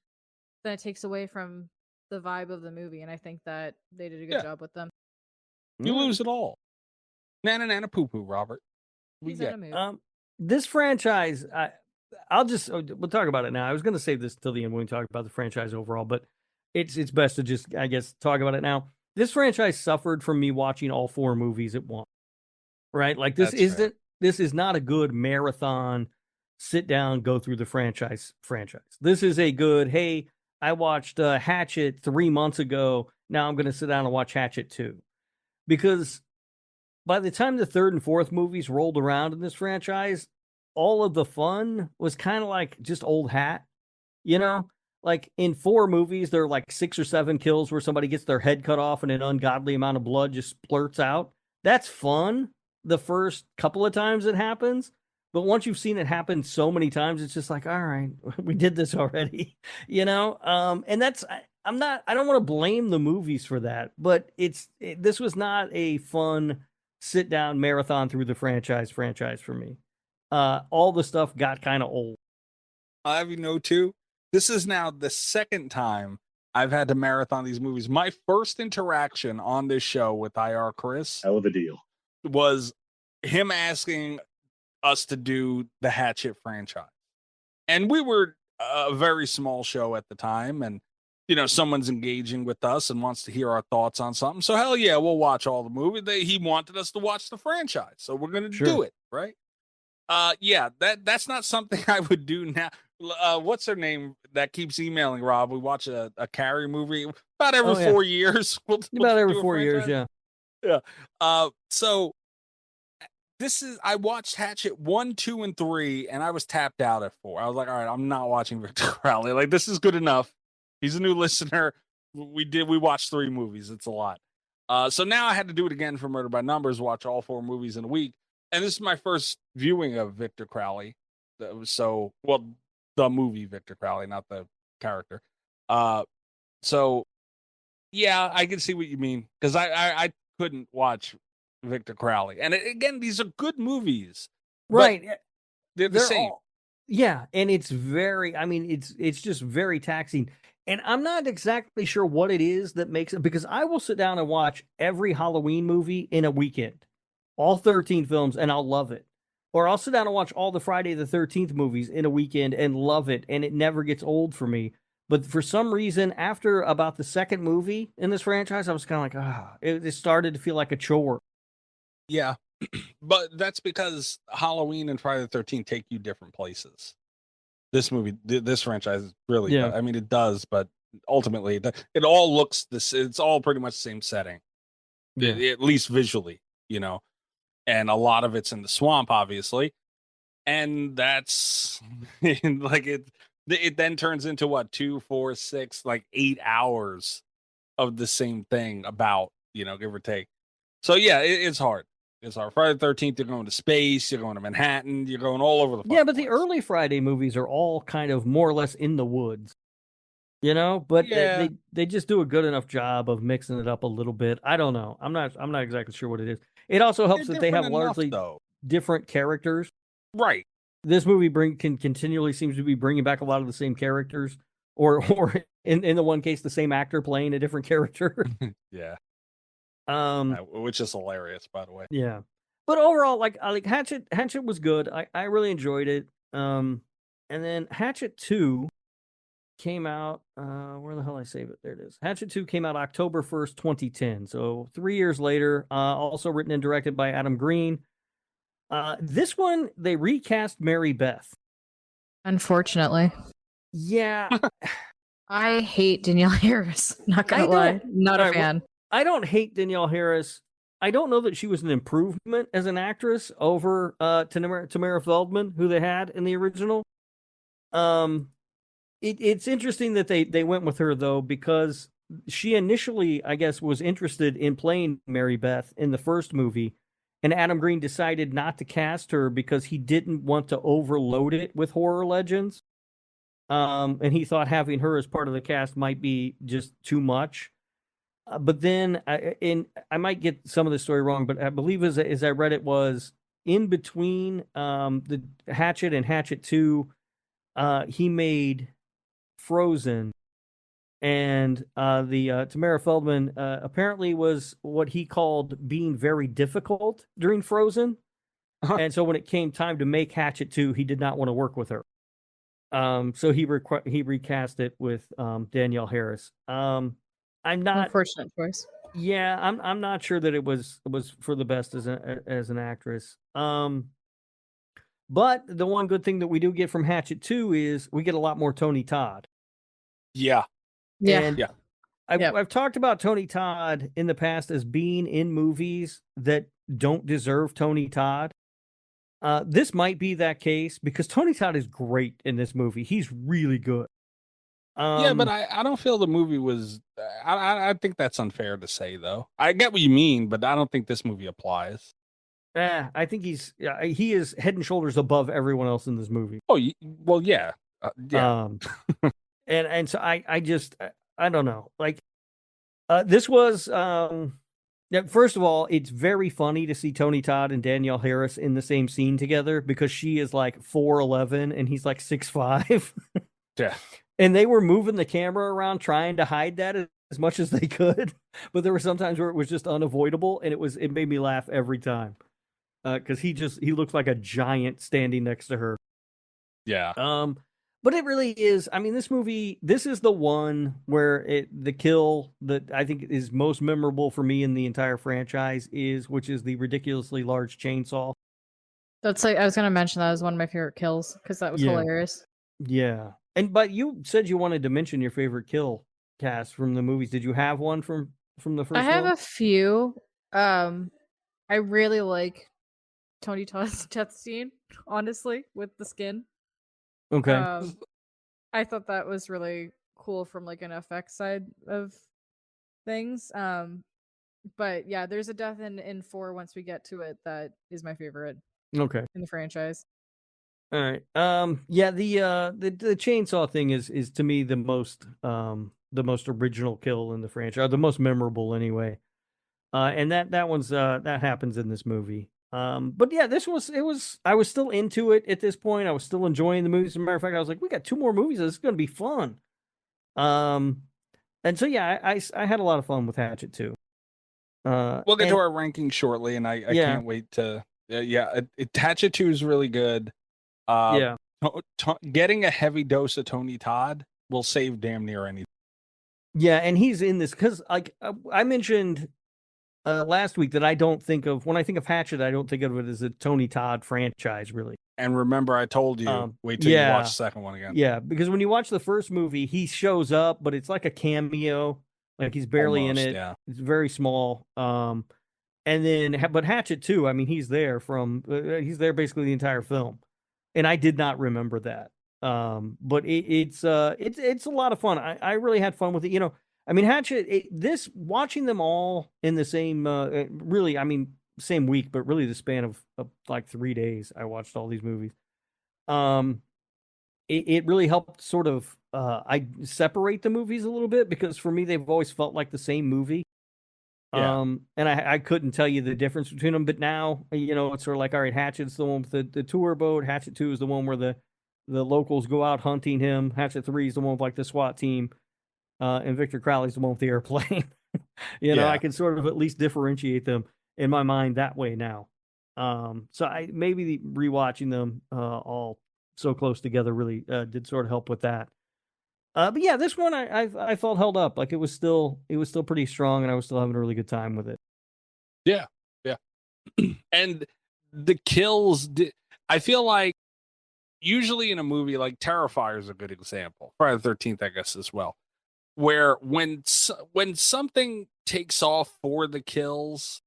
then it takes away from the vibe of the movie, and I think that they did a good job with them. You lose it all. Nana poo poo, Robert. He's in a mood. This franchise, we'll talk about it now. I was going to save this till the end when we talk about the franchise overall, but it's best to just, I guess, talk about it now. This franchise suffered from me watching all 4 movies at once, right? Like, this is not a good marathon, sit down, go through the franchise. This is a good, hey, I watched Hatchet 3 months ago. Now I'm going to sit down and watch Hatchet 2. Because by the time the 3rd and 4th movies rolled around in this franchise, all of the fun was kind of like just old hat, Like, in 4 movies, there are like 6 or 7 kills where somebody gets their head cut off and an ungodly amount of blood just splurts out. That's fun the first couple of times it happens. But once you've seen it happen so many times, it's just like, all right, we did this already, And that's, I don't want to blame the movies for that, but this was not a fun sit down marathon through the franchise for me. All the stuff got kind of old. I'll have you know, too, this is now the 2nd time I've had to marathon these movies. My first interaction on this show with IR Chris, hell of a deal, was him asking us to do the Hatchet franchise. And we were a very small show at the time, and someone's engaging with us and wants to hear our thoughts on something. So hell yeah, we'll watch all the movie. He wanted us to watch the franchise, so we're gonna do it, right? Yeah, that's not something I would do now. What's her name that keeps emailing Rob? We watch a Carrie movie about every 4 years. About every 4 years, yeah. Yeah. So I watched Hatchet 1, 2, and 3, and I was tapped out at 4. I was like, all right, I'm not watching Victor Crowley. Like, this is good enough. He's a new listener. We watched 3 movies. It's a lot. So now I had to do it again for Murder by Numbers, watch all 4 movies in a week. And this is my first viewing of Victor Crowley. The movie Victor Crowley, not the character. So yeah, I can see what you mean, because I couldn't watch Victor Crowley. And again, these are good movies. Right. They're the same. Yeah, and it's it's just very taxing. And I'm not exactly sure what it is that makes it, because I will sit down and watch every Halloween movie in a weekend, all 13 films, and I'll love it. Or I'll sit down and watch all the Friday the 13th movies in a weekend and love it, and it never gets old for me. But for some reason, after about the 2nd movie in this franchise, I was kind of like, it started to feel like a chore. Yeah, but that's because Halloween and Friday the 13th take you different places. This franchise really, I mean, it does, but ultimately, it all looks this. It's all pretty much the same setting, at least visually, and a lot of it's in the swamp, obviously, and that's like it. It then turns into what, 2, 4, 6, like 8 hours of the same thing, about, give or take. So yeah, it's hard. It's hard. Friday the 13th, you're going to space, you're going to Manhattan, you're going all over the place. Yeah, but the early Friday movies are all kind of more or less in the woods, but they just do a good enough job of mixing it up a little bit. I don't know. I'm not exactly sure what it is. It also helps that they have largely different characters. Right. this movie can continually seems to be bringing back a lot of the same characters, or in the one case, the same actor playing a different character. Yeah. Um, Which is hilarious, by the way. yeah. But overall, like Hatchet was good. I really enjoyed it. And then Hatchet 2 came out, where the hell I save it? There it is. Hatchet 2 came out October 1st, 2010. So 3 years later, also written and directed by Adam Green. This one, they recast Mary Beth. Unfortunately. Yeah. I hate Danielle Harris. Not gonna lie. Not a fan. I don't hate Danielle Harris. I don't know that she was an improvement as an actress over Tamara Feldman, who they had in the original. It's interesting that they went with her, though, because she initially, I guess, was interested in playing Mary Beth in the first movie, and Adam Green decided not to cast her because he didn't want to overload it with horror legends. And he thought having her as part of the cast might be just too much. But then, I might get some of the story wrong, but I believe as I read it was in between the Hatchet and Hatchet 2, he made Frozen, and the Tamara Feldman apparently was what he called being very difficult during Frozen. And so when it came time to make Hatchet 2, he did not want to work with her. So he recast it with Danielle Harris. I'm not Unfortunate choice. Yeah, I'm not sure that it was for the best as an actress. But the one good thing that we do get from Hatchet 2 is we get a lot more Tony Todd. Yeah. Yeah. And Yeah. I've talked about Tony Todd in the past as being in movies that don't deserve Tony Todd. This might be that case because Tony Todd is great in this movie. He's really good. Yeah, but I don't feel the movie was. I think that's unfair to say, though. I get what you mean, but I don't think this movie applies. I think he is head and shoulders above everyone else in this movie. Oh, well, yeah, yeah. And so I just I don't know. Like, this was first of all, it's very funny to see Tony Todd and Danielle Harris in the same scene together because she is like 4'11" and he's like 6'5". Yeah. And they were moving the camera around trying to hide that as much as they could, but there were some times where it was just unavoidable, and it made me laugh every time because he looks like a giant standing next to her. Yeah. But it really is. I mean, this movie, this is the one where the kill that I think is most memorable for me in the entire franchise which is the ridiculously large chainsaw. That's like I was gonna mention that as one of my favorite kills because that was hilarious. Yeah. But you said you wanted to mention your favorite kill cast from the movies. Did you have one from the first one? I have a few. I really like Tony Todd's death scene, honestly, with the skin. Okay. I thought that was really cool from like an effects side of things. But yeah, there's a death in 4 once we get to it that is my favorite. Okay. In the franchise. All right. Yeah, the chainsaw thing is to me the most original kill in the franchise, or the most memorable anyway. And that one's that happens in this movie. But yeah, I was still into it at this point. I was still enjoying the movies. As a matter of fact, I was like, we got 2 more movies. This is going to be fun. And so yeah, I had a lot of fun with Hatchet too. We'll get to our ranking shortly, and I can't wait to. Hatchet 2 is really good. Getting a heavy dose of Tony Todd will save damn near anything. Yeah, and he's in this because, like, I mentioned last week that I don't think of when I think of Hatchet, I don't think of it as a Tony Todd franchise, really. And remember, I told you, wait till you watch the second one again. Yeah, because when you watch the first movie, he shows up, but it's like a cameo, like he's barely in it. Yeah. It's very small. And then, but Hatchet 2, I mean, he's there basically the entire film, and I did not remember that. But it's a lot of fun. I really had fun with it. You know, I mean, Hatchet. Watching them all in the same, really, I mean, same week, but really the span of like 3 days, I watched all these movies. It really helped sort of I separate the movies a little bit because for me they've always felt like the same movie. Yeah. And I couldn't tell you the difference between them, but now, it's sort of like, all right, Hatchet's the one with the tour boat. Hatchet 2 is the one where the locals go out hunting him. Hatchet 3 is the one with like the SWAT team. And Victor Crowley's the one with the airplane. I can sort of at least differentiate them in my mind that way now. So maybe rewatching them all so close together really did sort of help with that. But yeah, this one I felt held up. Like it was still pretty strong, and I was still having a really good time with it. Yeah, yeah. And the kills, I feel like usually in a movie, like Terrifier is a good example. Friday the 13th, I guess, as well. Where when something takes off for the kills,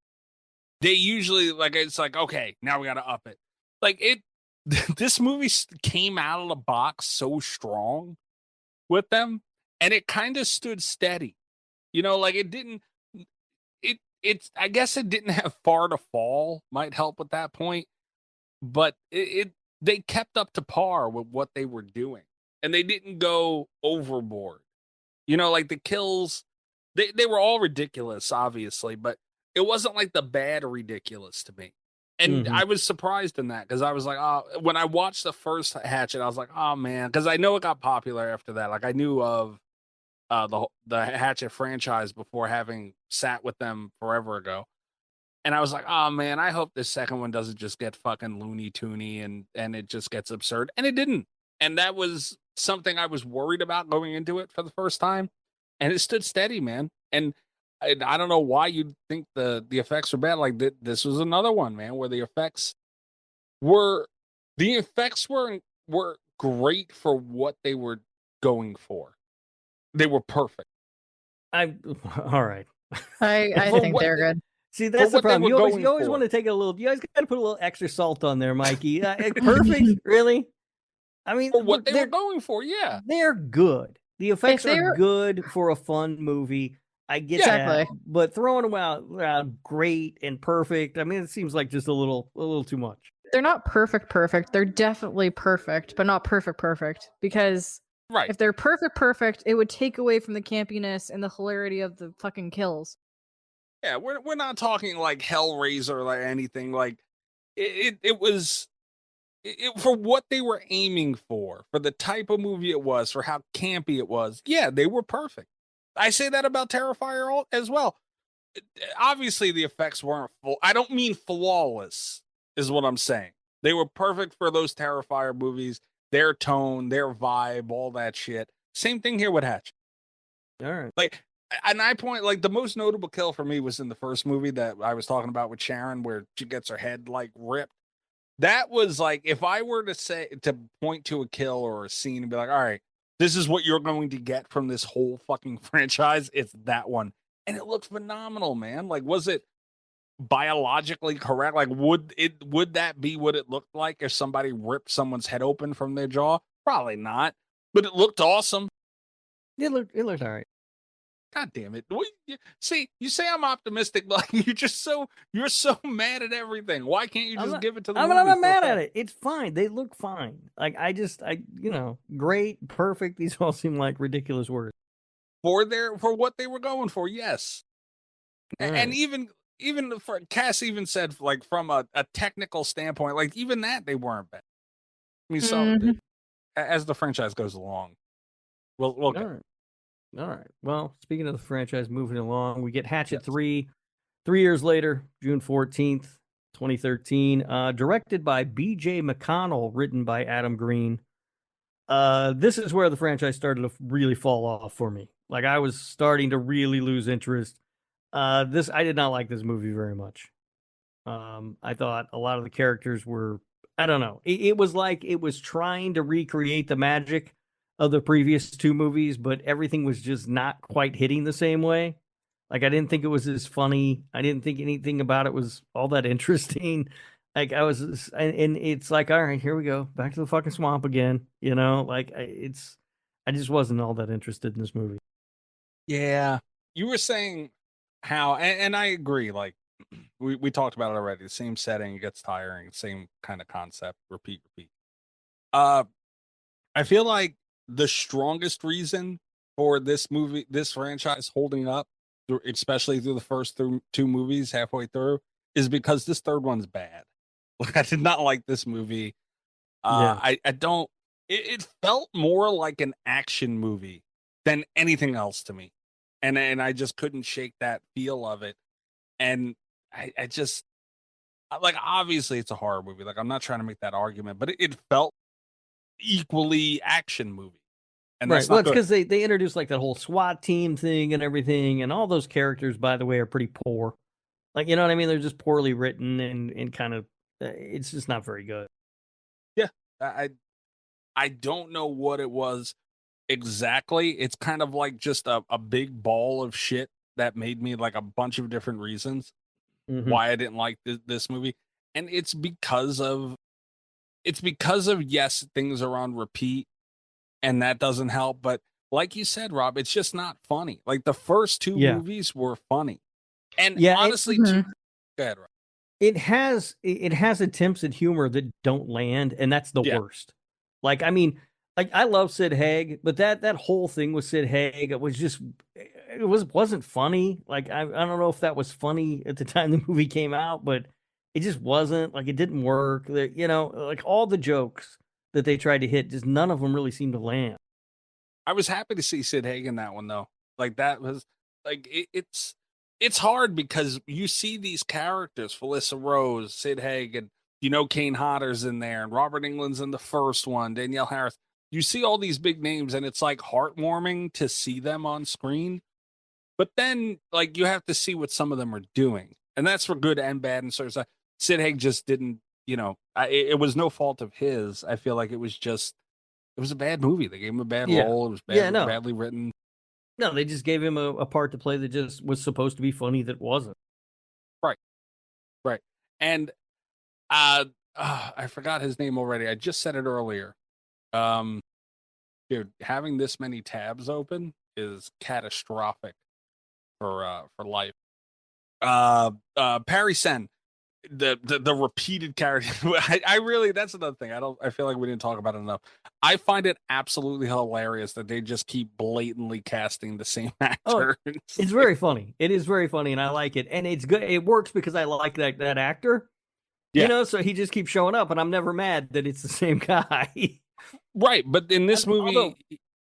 they usually it's like, okay, now we got to up it. Like this movie came out of the box so strong with them, and it kind of stood steady. Like it didn't. I guess it didn't have far to fall. Might help with that point, but they kept up to par with what they were doing, and they didn't go overboard. Like the kills, they were all ridiculous, obviously, but it wasn't like the bad ridiculous to me. And I was surprised in that because I was like, oh, when I watched the first Hatchet, I was like, oh man, because I know it got popular after that. Like I knew of the Hatchet franchise before having sat with them forever ago. And I was like, oh man, I hope this second one doesn't just get fucking Looney Toony and it just gets absurd. And it didn't. And that was something I was worried about going into it for the first time. And it stood steady, man. And I don't know why you'd think the effects were bad. Like this was another one, man, where the effects were great for what they were going for. They were perfect. All right. I think they're good. See, that's the problem. You always want to take a little. You guys got to put a little extra salt on there, Mikey. Perfect, really. I mean, for what they were going for, yeah, they're good. The effects are good for a fun movie. I get that, but throwing them out great and perfect. I mean, it seems like just a little too much. They're not perfect. They're definitely perfect, but not perfect. Because if they're perfect, it would take away from the campiness and the hilarity of the fucking kills. Yeah, we're not talking like Hellraiser or like anything. Like it was for what they were aiming for the type of movie it was, for how campy it was. Yeah, they were perfect. I say that about Terrifier as well. Obviously, the effects weren't full. I don't mean flawless, is what I'm saying. They were perfect for those Terrifier movies, their tone, their vibe, all that shit. Same thing here with Hatchet. All right. Like, and I point, like, the most notable kill for me was in the first movie that I was talking about with Sharon, where she gets her head, like, ripped. That was, like, if I were to point to a kill or a scene and be like, all right, this is what you're going to get from this whole fucking franchise, it's that one. And it looked phenomenal, man. Like, was it biologically correct? Like, would that be what it looked like if somebody ripped someone's head open from their jaw? Probably not. But it looked awesome. It looked all right. God damn it. See, you say I'm optimistic, but you're so mad at everything. Why can't you just give it to the movie? I'm not mad at it. It's fine. They look fine. Like great, perfect. These all seem like ridiculous words. For what they were going for, yes. Right. And even for Cass even said, like, from a technical standpoint, like, even that they weren't bad. I mean, so as the franchise goes along, we'll get it. All right. Well, speaking of the franchise moving along, we get Hatchet 3 years later, June 14th, 2013, directed by B.J. McConnell, written by Adam Green. This is where the franchise started to really fall off for me. Like, I was starting to really lose interest. I did not like this movie very much. I thought a lot of the characters were, I don't know. It was like it was trying to recreate the magic of the previous two movies, but everything was just not quite hitting the same way. Like, I didn't think it was as funny. I didn't think anything about it was all that interesting. Like, and it's like, all right, here we go, back to the fucking swamp again. Like, I just wasn't all that interested in this movie. Yeah, you were saying how, and I agree. Like, we talked about it already. The same setting, it gets tiring. Same kind of concept. Repeat. I feel like the strongest reason for this franchise holding up especially through the first two movies halfway through, is because this third one's bad. Like I did not like this movie. Yeah. I don't. It felt more like an action movie than anything else to me, and I just couldn't shake that feel of it. And I just like, obviously it's a horror movie. Like I'm not trying to make that argument, but it felt equally action movie, and Right. that's Well, not it's good. because they introduced like that whole SWAT team thing and everything, and all those characters, by the way, are pretty poor. Like, you know what I mean? They're just poorly written and kind of, it's just not very good. Yeah, I don't know what it was exactly. It's kind of like just a big ball of shit that made me like a bunch of different reasons Mhm. why I didn't like this movie. And it's because of yes, things are on repeat and that doesn't help, but like you said, Rob, it's just not funny. Like the first two Yeah. movies were funny. And Yeah. honestly, Mhm. go ahead, Rob. It has attempts at humor that don't land, and that's the Yeah. worst. Like, I mean, like I love Sid Haig, but that whole thing with Sid Haig, it was just wasn't funny. Like I don't know if that was funny at the time the movie came out, but it just wasn't. Like it didn't work. Like all the jokes that they tried to hit, just none of them really seemed to land. I was happy to see Sid Haig in that one though. Like that was like it's hard because you see these characters, Felissa Rose, Sid Haig, and Kane Hodder's in there, and Robert England's in the first one, Danielle Harris. You see all these big names, and it's like heartwarming to see them on screen. But then, like, you have to see what some of them are doing, and that's for good and bad. And so, Sid Haig just didn't, it was no fault of his. I feel like it was a bad movie. They gave him a bad Yeah. role. It was Yeah, no. badly written. No, they just gave him a part to play that just was supposed to be funny that wasn't. Right, right. And I forgot his name already. I just said it earlier. Um, dude, having this many tabs open is catastrophic for life. Parry Sen, the repeated character. I really, that's another thing. I feel like we didn't talk about it enough. I find it absolutely hilarious that they just keep blatantly casting the same Oh, actor. it's very funny. It is very funny, and I like it. And it's good. It works because I like that actor. Yeah. So he just keeps showing up, and I'm never mad that it's the same guy. Right, but in this movie, Although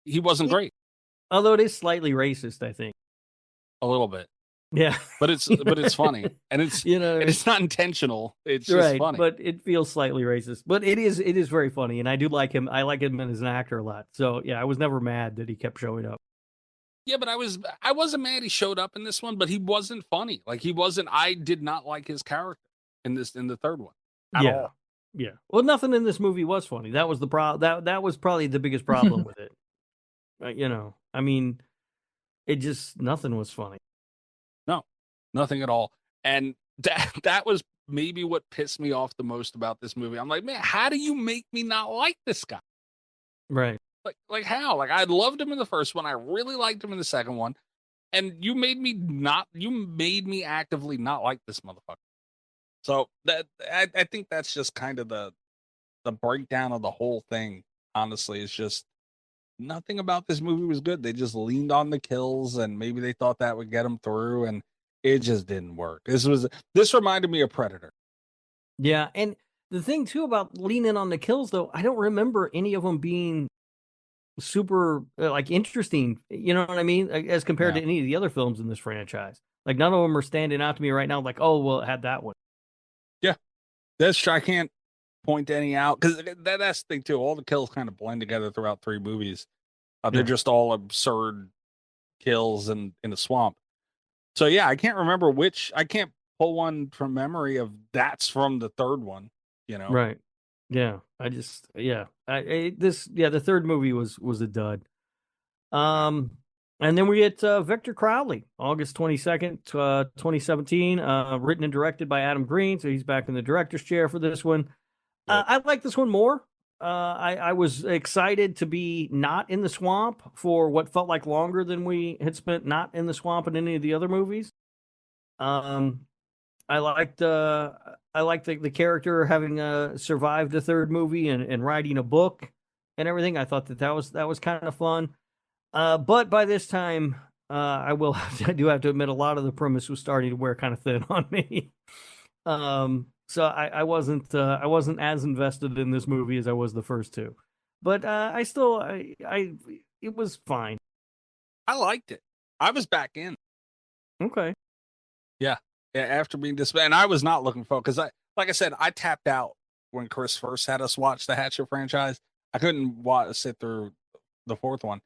he wasn't great. although it is slightly racist, I think. A little bit. Yeah. But it's funny, and it's not intentional. It's just right, funny. but it feels slightly racist. But it is very funny, and I do like him. I like him as an actor a lot. So yeah, I was never mad that he kept showing up. Yeah, but I wasn't mad he showed up in this one, but he wasn't funny. Like he wasn't. I did not like his character in the third one at Yeah. all. Yeah. Well, nothing in this movie was funny. That was the that was probably the biggest problem with it. I mean, it just nothing was funny. No, nothing at all. And that was maybe what pissed me off the most about this movie. I'm like, man, how do you make me not like this guy? Right. Like how? Like I loved him in the first one. I really liked him in the second one. And you made me actively not like this motherfucker. So I think that's just kind of the breakdown of the whole thing. Honestly, it's just nothing about this movie was good. They just leaned on the kills, and maybe they thought that would get them through, and it just didn't work. This reminded me of Predator. Yeah, and the thing too about leaning on the kills, though, I don't remember any of them being super like interesting. You know what I mean? As compared Yeah. to any of the other films in this franchise, like none of them are standing out to me right now. Like, oh well, it had that one. Yeah, I can't point any out because that's the thing too. All the kills kind of blend together throughout three movies. They're just all absurd kills in the swamp. So yeah, I can't remember which. I can't pull one from memory of that's from the third one. Right. Yeah. The third movie was a dud. And then we get Victor Crowley, August 22nd, 2017, written and directed by Adam Green. So he's back in the director's chair for this one. Yep. I like this one more. I was excited to be not in the swamp for what felt like longer than we had spent not in the swamp in any of the other movies. I liked the character having survived the third movie and writing a book and everything. I thought that was kind of fun. But by this time, I do have to admit, a lot of the premise was starting to wear kind of thin on me. So I wasn't as invested in this movie as I was the first two, but I still it was fine. I liked it. I was back in. Okay. Yeah. After being disbanded, and I was not looking forward because like I said, I tapped out when Chris first had us watch the Hatchet franchise. I couldn't sit through the fourth one.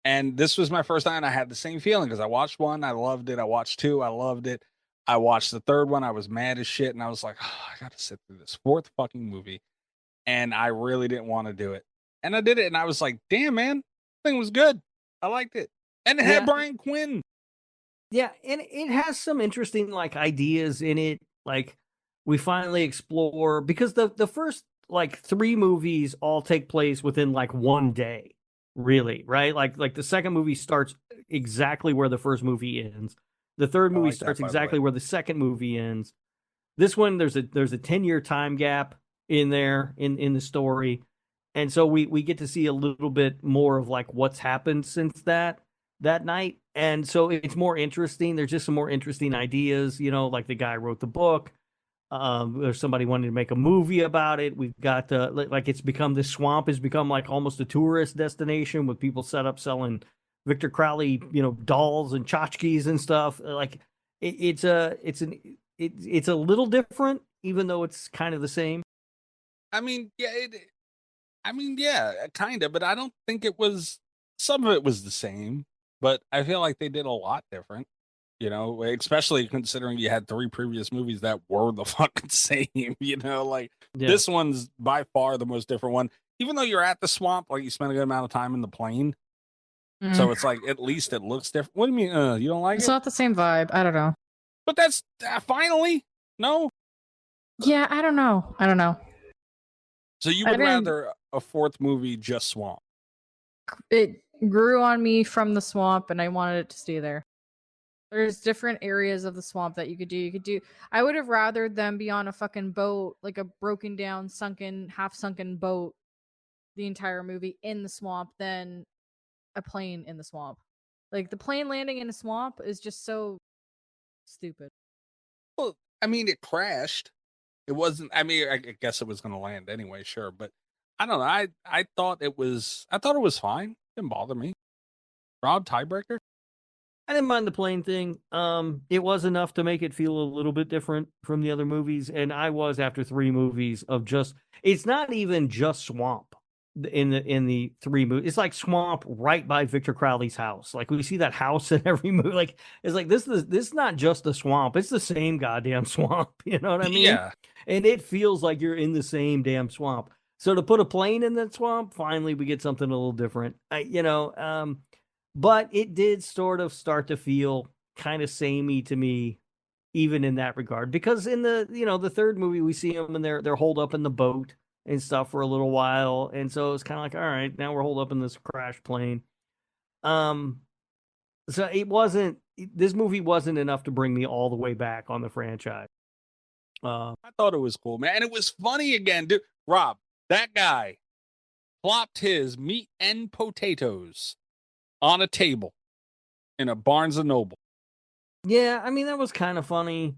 And this was my first time. I had the same feeling because I watched one, I loved it. I watched two, I loved it. I watched the third one, I was mad as shit, and I was like, oh, I got to sit through this fourth fucking movie, and I really didn't want to do it. And I did it, and I was like, damn, man, the thing was good. I liked it, and it had Brian Quinn. Yeah, and it has some interesting like ideas in it. Like we finally explore because the first like three movies all take place within like one day. Really, right? Like the second movie starts exactly where the first movie ends. The third movie starts exactly where the second movie ends. This one there's a 10-year time gap in there in the story. And so we get to see a little bit more of like what's happened since that night. And so it's more interesting. There's just some more interesting ideas, you know, like the guy wrote the book. There's somebody wanting to make a movie about it. We've got like it's become this swamp has become like almost a tourist destination with people set up selling Victor Crowley, you know, dolls and tchotchkes and stuff. Like it's a little different, even though it's kind of the same. I mean, yeah, kind of, but I don't think it was. Some of it was the same, but I feel like they did a lot different. You know, especially considering you had three previous movies that were the fucking same, you know, like this one's by far the most different one. Even though you're at the swamp, like you spend a good amount of time in the plane. So it's like, at least it looks different. What do you mean? You don't like it's it? It's not the same vibe. I don't know. But that's finally, no? Yeah, I don't know. So you would rather a fourth movie just swamp? It grew on me from the swamp and I wanted it to stay there. There's different areas of the swamp that you could do. I would have rather them be on a fucking boat, like a broken down, half sunken boat the entire movie in the swamp than a plane in the swamp. Like the plane landing in a swamp is just so stupid. Well, I mean, it crashed. It wasn't, I mean, I guess it was going to land anyway, sure. But I don't know. I thought it was fine. Didn't bother me. Rob, tiebreaker? I didn't mind the plane thing. It was enough to make it feel a little bit different from the other movies. And I was after three movies of it's not even just swamp in the three movies. It's like swamp right by Victor Crowley's house. Like we see that house in every movie. Like it's like this is not just the swamp. It's the same goddamn swamp. You know what I mean? Yeah. And it feels like you're in the same damn swamp. So to put a plane in that swamp, finally we get something a little different. But it did sort of start to feel kind of samey to me, even in that regard. Because in the third movie, we see them and they're holed up in the boat and stuff for a little while, and so it's kind of like, all right, now we're holed up in this crash plane. So this movie wasn't enough to bring me all the way back on the franchise. I thought it was cool, man, and it was funny again, dude. Rob, that guy plopped his meat and potatoes on a table in a Barnes and Noble. Yeah, I mean that was kind of funny.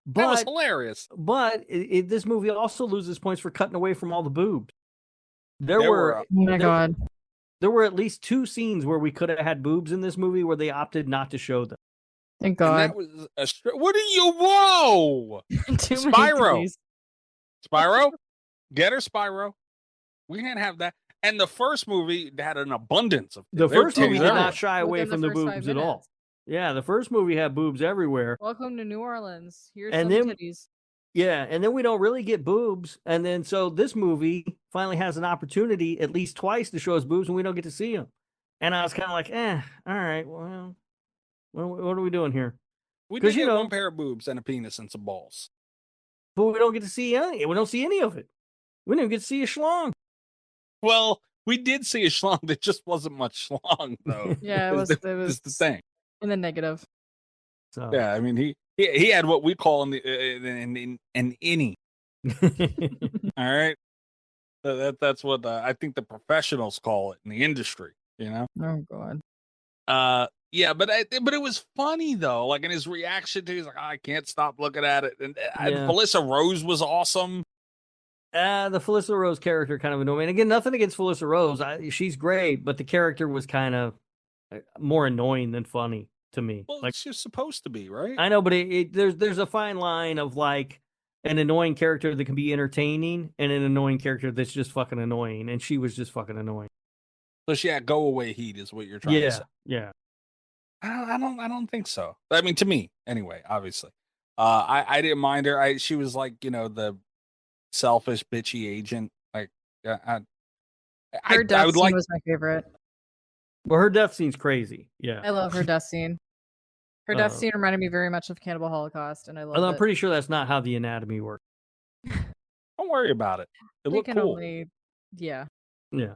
But that was hilarious. But this movie also loses points for cutting away from all the boobs. There were oh my god. There were at least two scenes where we could have had boobs in this movie where they opted not to show them. Thank God. And that was what are you? Whoa! Spyro. Spyro, get her, Spyro. We can't have that. And the first movie had an abundance of. The first movie did not shy away from the boobs at all. Yeah, the first movie had boobs everywhere. Welcome to New Orleans. Here's some titties. Yeah, and then we don't really get boobs, and then so this movie finally has an opportunity at least twice to show us boobs, and we don't get to see them. And I was kind of like, all right, well, what are we doing here? We did get one pair of boobs and a penis and some balls, but we don't get to see any. We don't see any of it. We didn't even get to see a schlong. Well, we did see a schlong. There just wasn't much schlong, though. Yeah, it was the thing. In the negative. So yeah, I mean he had what we call an innie. All right, that's what I think the professionals call it in the industry. You know. Oh God. Yeah, but it was funny though. Like in his reaction to, he's like, I can't stop looking at it. And Felissa Rose was awesome. The Felissa Rose character kind of annoying. Again, nothing against Felissa Rose. She's great, but the character was kind of more annoying than funny to me. Well, like she's supposed to be, right? I know, but there's a fine line of like an annoying character that can be entertaining and an annoying character that's just fucking annoying. And she was just fucking annoying. So she had go away heat is what you're trying to say. Yeah. I don't think so. I mean, to me, anyway, obviously. I didn't mind her. She was like, the selfish, bitchy agent. Like, her death scene was my favorite. Well, her death scene's crazy. Yeah. I love her death scene. Her death scene reminded me very much of Cannibal Holocaust, and I love it. I'm pretty sure that's not how the anatomy works. Don't worry about it. It looked cool. Yeah. Yeah.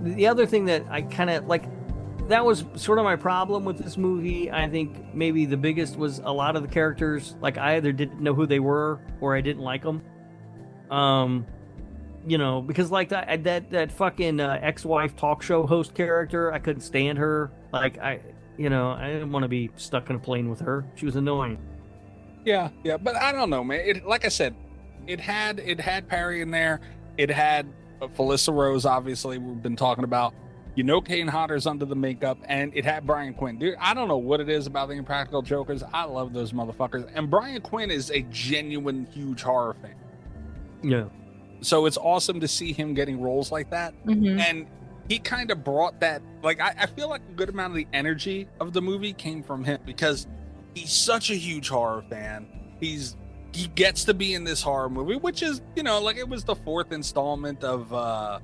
The other thing that I kind of like, that was sort of my problem with this movie. I think maybe the biggest was a lot of the characters, like I either didn't know who they were or I didn't like them. Because like that fucking ex-wife talk show host character, I couldn't stand her. Like I didn't want to be stuck in a plane with her. She was annoying. Yeah, but I don't know, man. Like I said, it had Perry in there. It had Felissa Rose, obviously, we've been talking about. Kane Hodder's under the makeup, and it had Brian Quinn. Dude, I don't know what it is about the Impractical Jokers. I love those motherfuckers. And Brian Quinn is a genuine huge horror fan. Yeah. So it's awesome to see him getting roles like that. Mm-hmm. And he kind of brought that, like, I feel like a good amount of the energy of the movie came from him because he's such a huge horror fan. He gets to be in this horror movie, which is, like it was the fourth installment of,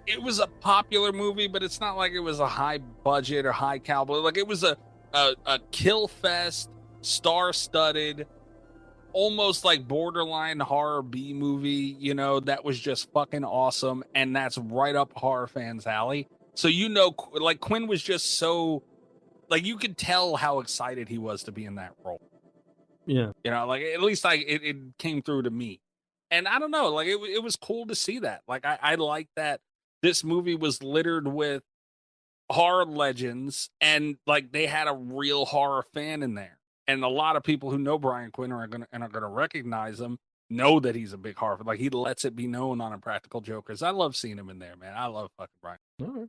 it was a popular movie, but it's not like it was a high budget or high caliber. Like it was a kill fest, star-studded, almost like borderline horror B movie, that was just fucking awesome. And that's right up horror fans' alley. So, like Quinn was just so, like you could tell how excited he was to be in that role. Yeah. Like at least it came through to me. And I don't know, like it was cool to see that. Like I like that this movie was littered with horror legends and like they had a real horror fan in there. And a lot of people who know Brian Quinn are gonna recognize him, know that he's a big horror fan. Like he lets it be known on Impractical Jokers. I love seeing him in there, man. I love fucking Brian. All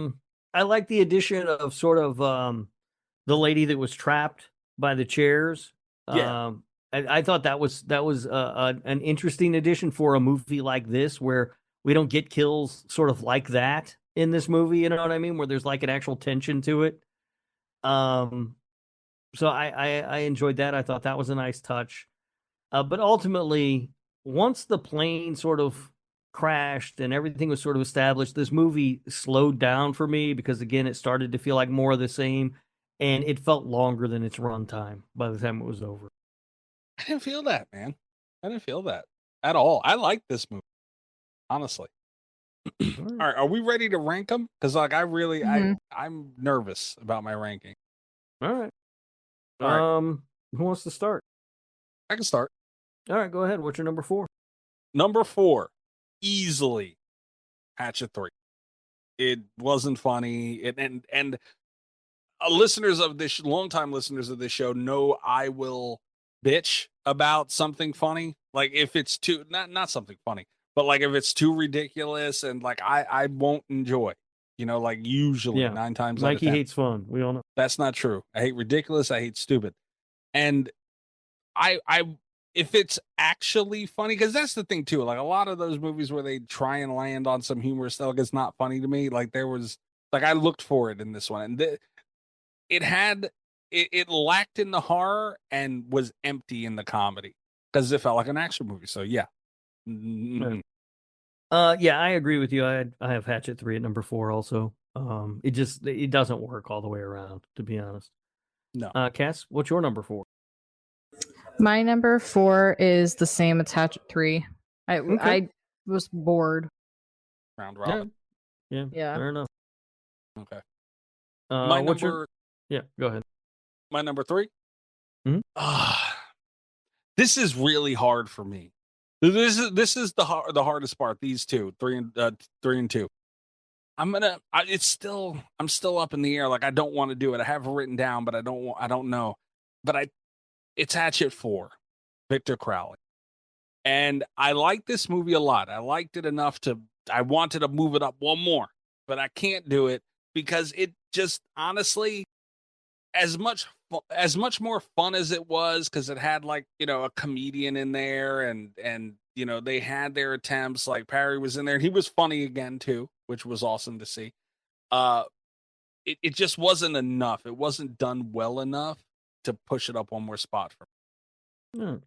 right. I like the addition of sort of the lady that was trapped by the chairs. Yeah. I thought that was an interesting addition for a movie like this, where we don't get kills sort of like that in this movie. You know what I mean? Where there's like an actual tension to it. So I enjoyed that. I thought that was a nice touch. But ultimately, once the plane sort of crashed and everything was sort of established, this movie slowed down for me because, again, it started to feel like more of the same, and it felt longer than its runtime by the time it was over. I didn't feel that, man. I didn't feel that at all. I like this movie, honestly. All right, are we ready to rank them? Because like I'm nervous about my ranking. All right. Who wants to start? I can start. All right, go ahead. What's your number 4? Number 4, easily Hatchet 3. It wasn't funny. And listeners of this, longtime listeners of this show know I will bitch about something funny. Like if it's too, not something funny, but like if it's too ridiculous and like I won't enjoy, like usually 9 times out of 10. Mikey hates fun. We all know. That's not true. I hate ridiculous. I hate stupid. And I if it's actually funny, because that's the thing too. Like a lot of those movies where they try and land on some humorous stuff, it's not funny to me. Like there was, like I looked for it in this one, and it lacked in the horror and was empty in the comedy because it felt like an action movie. So yeah. Mm-hmm. Yeah, I agree with you. I have Hatchet 3 at number 4 also. It doesn't work all the way around, to be honest. No. Cass, what's your number 4? My number 4 is the same as Hatchet 3. I was bored. round robin. Yeah. Fair enough. Okay. My number. Yeah, go ahead. My number 3. Mhm. This is really hard for me. This is the hardest part. These two, 3 and 2. I'm still up in the air. Like, I don't want to do it. I have it written down, but I don't know. But it's Hatchet 4, Victor Crowley. And I like this movie a lot. I liked it enough I wanted to move it up one more, but I can't do it because it just, honestly, as much more fun as it was, because it had, like, a comedian in there, and they had their attempts. Like, Parry was in there, and he was funny again too, which was awesome to see. It just wasn't enough. It wasn't done well enough to push it up one more spot for me.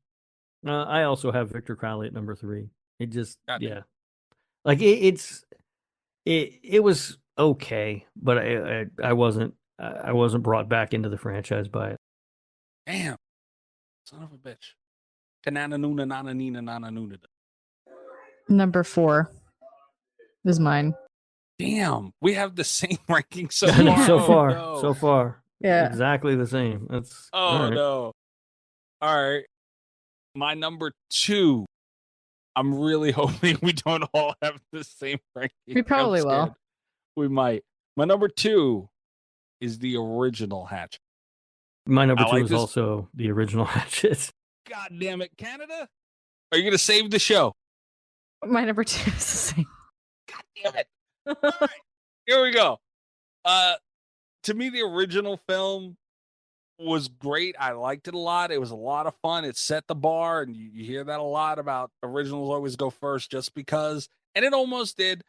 I also have Victor Crowley at number 3. It just, like it was okay, but I wasn't brought back into the franchise by it. Damn, son of a bitch. Kanananuna nananina nananuna. Number 4 is mine. Damn, we have the same ranking so far. So far. Yeah. Exactly the same. That's no. All right. My number 2. I'm really hoping we don't all have the same ranking. We probably will. We might. My number 2 is the original Hatchet. My number 2 is also the original Hatchet. God damn it, Canada! Are you gonna save the show? My number 2 is the same. God damn it! All right, here we go. To me, the original film was great. I liked it a lot. It was a lot of fun. It set the bar, and you hear that a lot about originals always go first just because, and it almost did.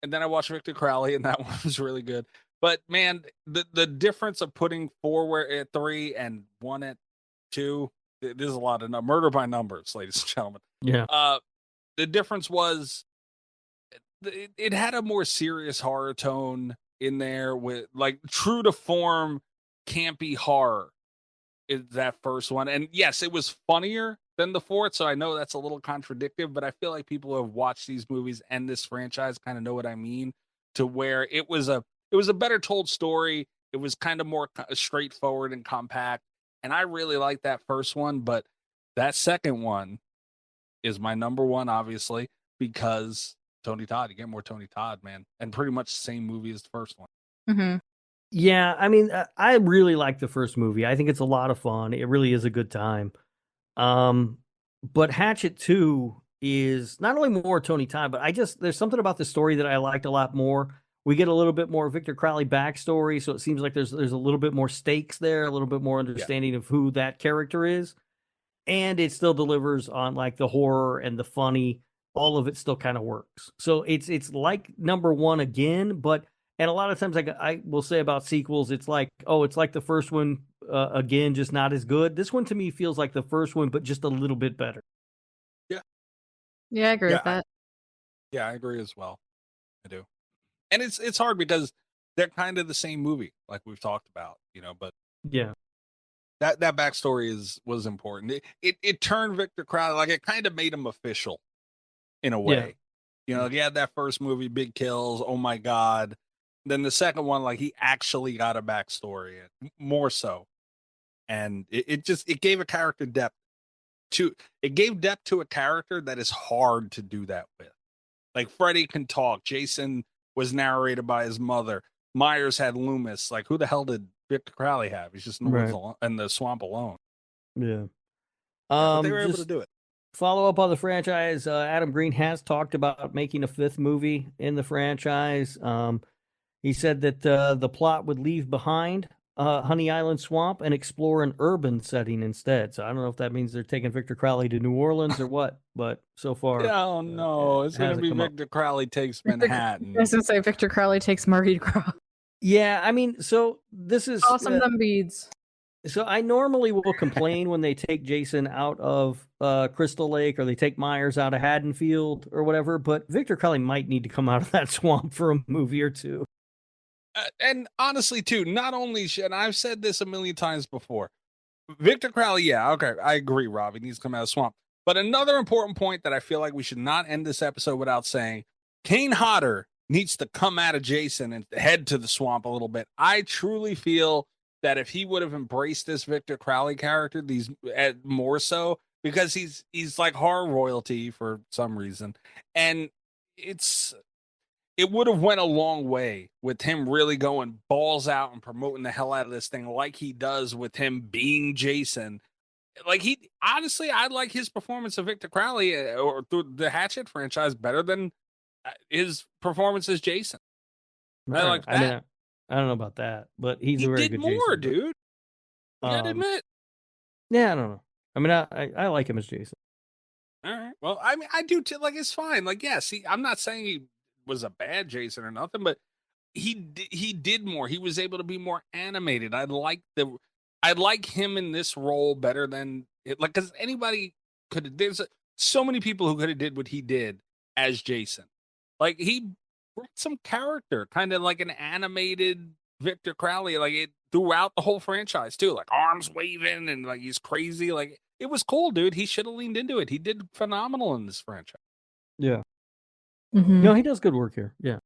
And then I watched Victor Crowley, and that one was really good. But man, the difference of putting 4 at 3 and 1 at 2, there's a lot of murder by numbers, ladies and gentlemen. Yeah. The difference was it had a more serious horror tone in there, with, like, true to form campy horror is that first one. And yes, it was funnier than the fourth, so I know that's a little contradictory, but I feel like people who have watched these movies and this franchise kind of know what I mean, to where it was a better told story. It was kind of more straightforward and compact, and I really like that first one. But that second one is my number 1, obviously, because Tony Todd. You get more Tony Todd, man, and pretty much the same movie as the first one. Mm-hmm. Yeah, I mean, I really like the first movie. I think it's a lot of fun. It really is a good time. But Hatchet 2 is not only more Tony Todd, but there's something about the story that I liked a lot more. We get a little bit more Victor Crowley backstory, so it seems like there's a little bit more stakes there, a little bit more understanding of who that character is. And it still delivers on, like, the horror and the funny. All of it still kind of works. So it's like number 1 again, and a lot of times, like I will say about sequels, it's like, it's like the first one again, just not as good. This one to me feels like the first one, but just a little bit better. Yeah. Yeah, I agree with that. I agree as well. I do. And it's hard because they're kind of the same movie, like we've talked about, but yeah. That backstory was important. It turned Victor Crowley, like, it kind of made him official in a way. Yeah. He had that first movie, big kills, oh my God. Then the second one, like, he actually got a backstory, more so. And it gave a character depth to a character that is hard to do that with. Like, Freddy can talk. Jason was narrated by his mother. Myers had Loomis. Like, who the hell did Victor Crowley have? He's just in the woods in the swamp alone. Yeah. But they were able to do it. Follow up on the franchise. Adam Green has talked about making a 5th movie in the franchise. He said that the plot would leave behind Honey Island Swamp and explore an urban setting instead. So I don't know if that means they're taking Victor Crowley to New Orleans or what, but so far. Oh, no. It's going to be Victor Crowley takes Manhattan. I was going to say Victor Crowley takes Mardi Gras. Yeah, I mean, so this is... Awesome them beads. So I normally will complain when they take Jason out of Crystal Lake, or they take Myers out of Haddonfield or whatever, but Victor Crowley might need to come out of that swamp for a movie or two. And honestly, too, not only and I've said this a million times before, Victor Crowley, yeah, okay, I agree, Rob, he needs to come out of the swamp. But another important point that I feel like we should not end this episode without saying, Kane Hodder needs to come out of Jason and head to the swamp a little bit. I truly feel that if he would have embraced this Victor Crowley character, more so, because he's like horror royalty for some reason, and it would have went a long way with him really going balls out and promoting the hell out of this thing like he does with him being Jason. Like, honestly, I like his performance of Victor Crowley or through the Hatchet franchise better than his performance as Jason. I like that. I mean, I don't know about that, but he did more, Jason, dude. You gotta admit. Yeah, I don't know. I mean, I like him as Jason. All right. Well, I mean, I do too. Like, it's fine. Like, yes, I'm not saying he was a bad Jason or nothing, but he did more. He was able to be more animated. I like him in this role better than it. Like, because anybody could. There's so many people who could have did what he did as Jason. Like, he brought some character, kind of like an animated Victor Crowley, like it throughout the whole franchise too, like arms waving and like he's crazy. Like, it was cool, dude. He should have leaned into it. He did phenomenal in this franchise. Yeah. Mm-hmm. No, he does good work here. Yeah.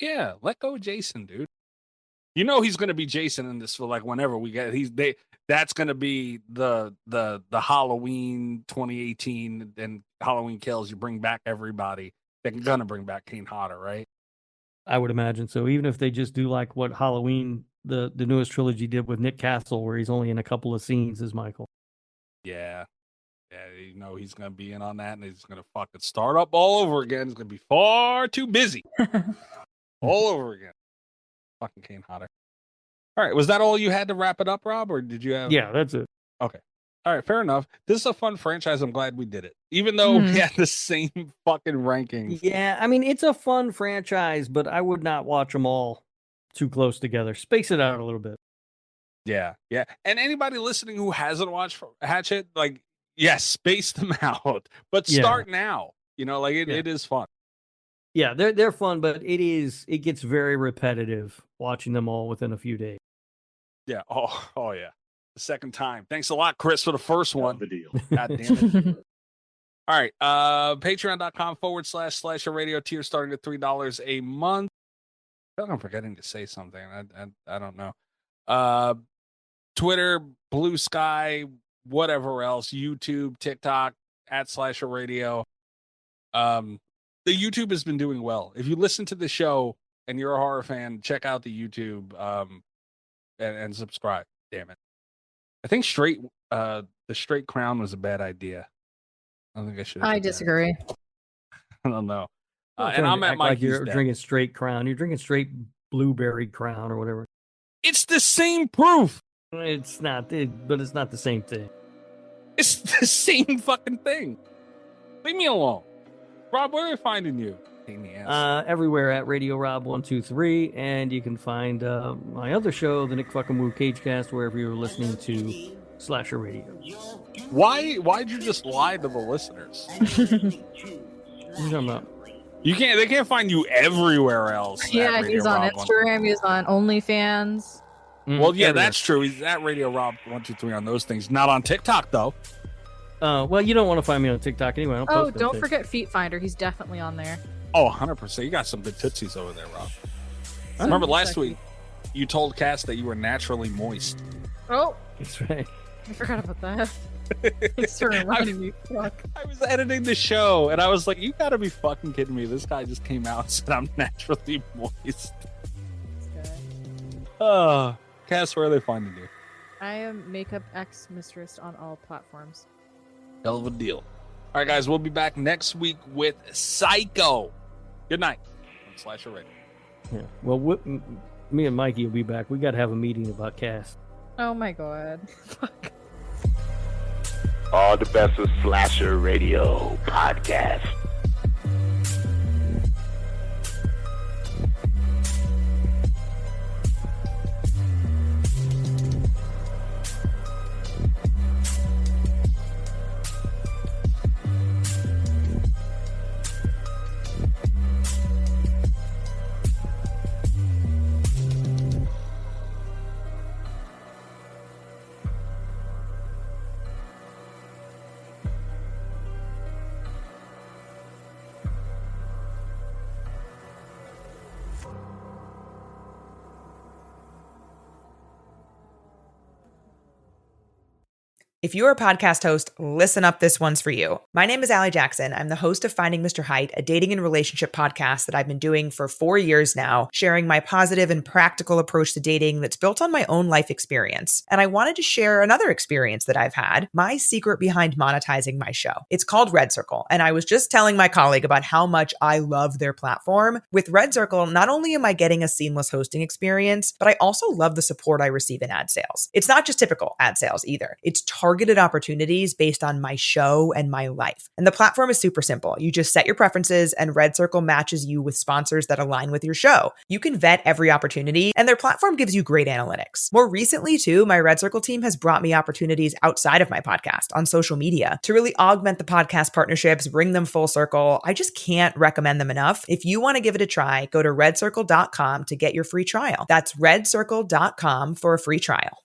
Yeah. Let go of Jason, dude. You know he's gonna be Jason in this for like whenever we get that's gonna be the Halloween 2018 and Halloween Kills. You bring back everybody. They're gonna bring back Kane Hodder, right? I would imagine so. Even if they just do like what Halloween, the newest trilogy did with Nick Castle, where he's only in a couple of scenes as Michael. Yeah. Yeah, you know he's going to be in on that, and he's going to fucking start up all over again. He's going to be far too busy. All over again. Fucking Kane Hodder. All right, was that all you had to wrap it up, Rob, or did you have... Yeah, that's it. Okay. All right, fair enough. This is a fun franchise. I'm glad we did it. Even though we had the same fucking rankings. Yeah, I mean, it's a fun franchise, but I would not watch them all too close together. Space it out a little bit. Yeah, yeah. And anybody listening who hasn't watched Hatchet, like, yes, space them out. But start now. You know, like, it is fun. Yeah, they're fun, but it gets very repetitive watching them all within a few days. Yeah. Oh yeah. The second time. Thanks a lot, Chris, for the first one. The deal. God damn it. All right. Patreon.com/Slasher Radio tier starting at $3 a month. I feel like I'm forgetting to say something. I don't know. Twitter, Blue Sky, whatever else, YouTube, TikTok, @Slasher Radio. The YouTube has been doing well. If you listen to the show and you're a horror fan, check out the YouTube and subscribe. Damn it. I think the straight crown was a bad idea. I don't think I should. I disagree. I don't know. And I'm at like you're drinking straight crown. You're drinking straight blueberry crown or whatever. It's the same proof. It's not, but it's not the same thing. It's the same fucking thing. Leave me alone. Rob, where are they finding you? Everywhere at Radio Rob 123, and you can find my other show, the Nick fucking Woo Cagecast, wherever you're listening to Slasher Radio. Why'd you just lie to the listeners? What are you talking about? They can't find you everywhere else. Yeah, he's on Instagram, he's on OnlyFans. Well, yeah, that's true. He's at Radio Rob 123 on those things. Not on TikTok though. Well, you don't want to find me on TikTok anyway. Don't forget Feet Finder. He's definitely on there. Oh, 100%. You got some good tootsies over there, Rob. Remember last week, you told Cass that you were naturally moist. Oh, that's right. I forgot about that. Thanks for reminding me. Fuck. I was editing the show, and I was like, you gotta be fucking kidding me. This guy just came out and said I'm naturally moist. Cass, where are they finding you? I am Makeup X Mistress on all platforms. Hell of a deal. All right, guys, we'll be back next week with Psycho. Good night on Slasher Radio. Yeah. Well, me and Mikey will be back. We got to have a meeting about Cass. Oh my god. Fuck. All the best of Slasher Radio podcast. If you're a podcast host, listen up, this one's for you. My name is Allie Jackson. I'm the host of Finding Mr. Height, a dating and relationship podcast that I've been doing for 4 years now, sharing my positive and practical approach to dating that's built on my own life experience. And I wanted to share another experience that I've had, my secret behind monetizing my show. It's called Red Circle, and I was just telling my colleague about how much I love their platform. With Red Circle, not only am I getting a seamless hosting experience, but I also love the support I receive in ad sales. It's not just typical ad sales either. It's targeted opportunities based on my show and my life. And the platform is super simple. You just set your preferences and Red Circle matches you with sponsors that align with your show. You can vet every opportunity and their platform gives you great analytics. More recently too, my Red Circle team has brought me opportunities outside of my podcast on social media to really augment the podcast partnerships, bring them full circle. I just can't recommend them enough. If you want to give it a try, go to redcircle.com to get your free trial. That's redcircle.com for a free trial.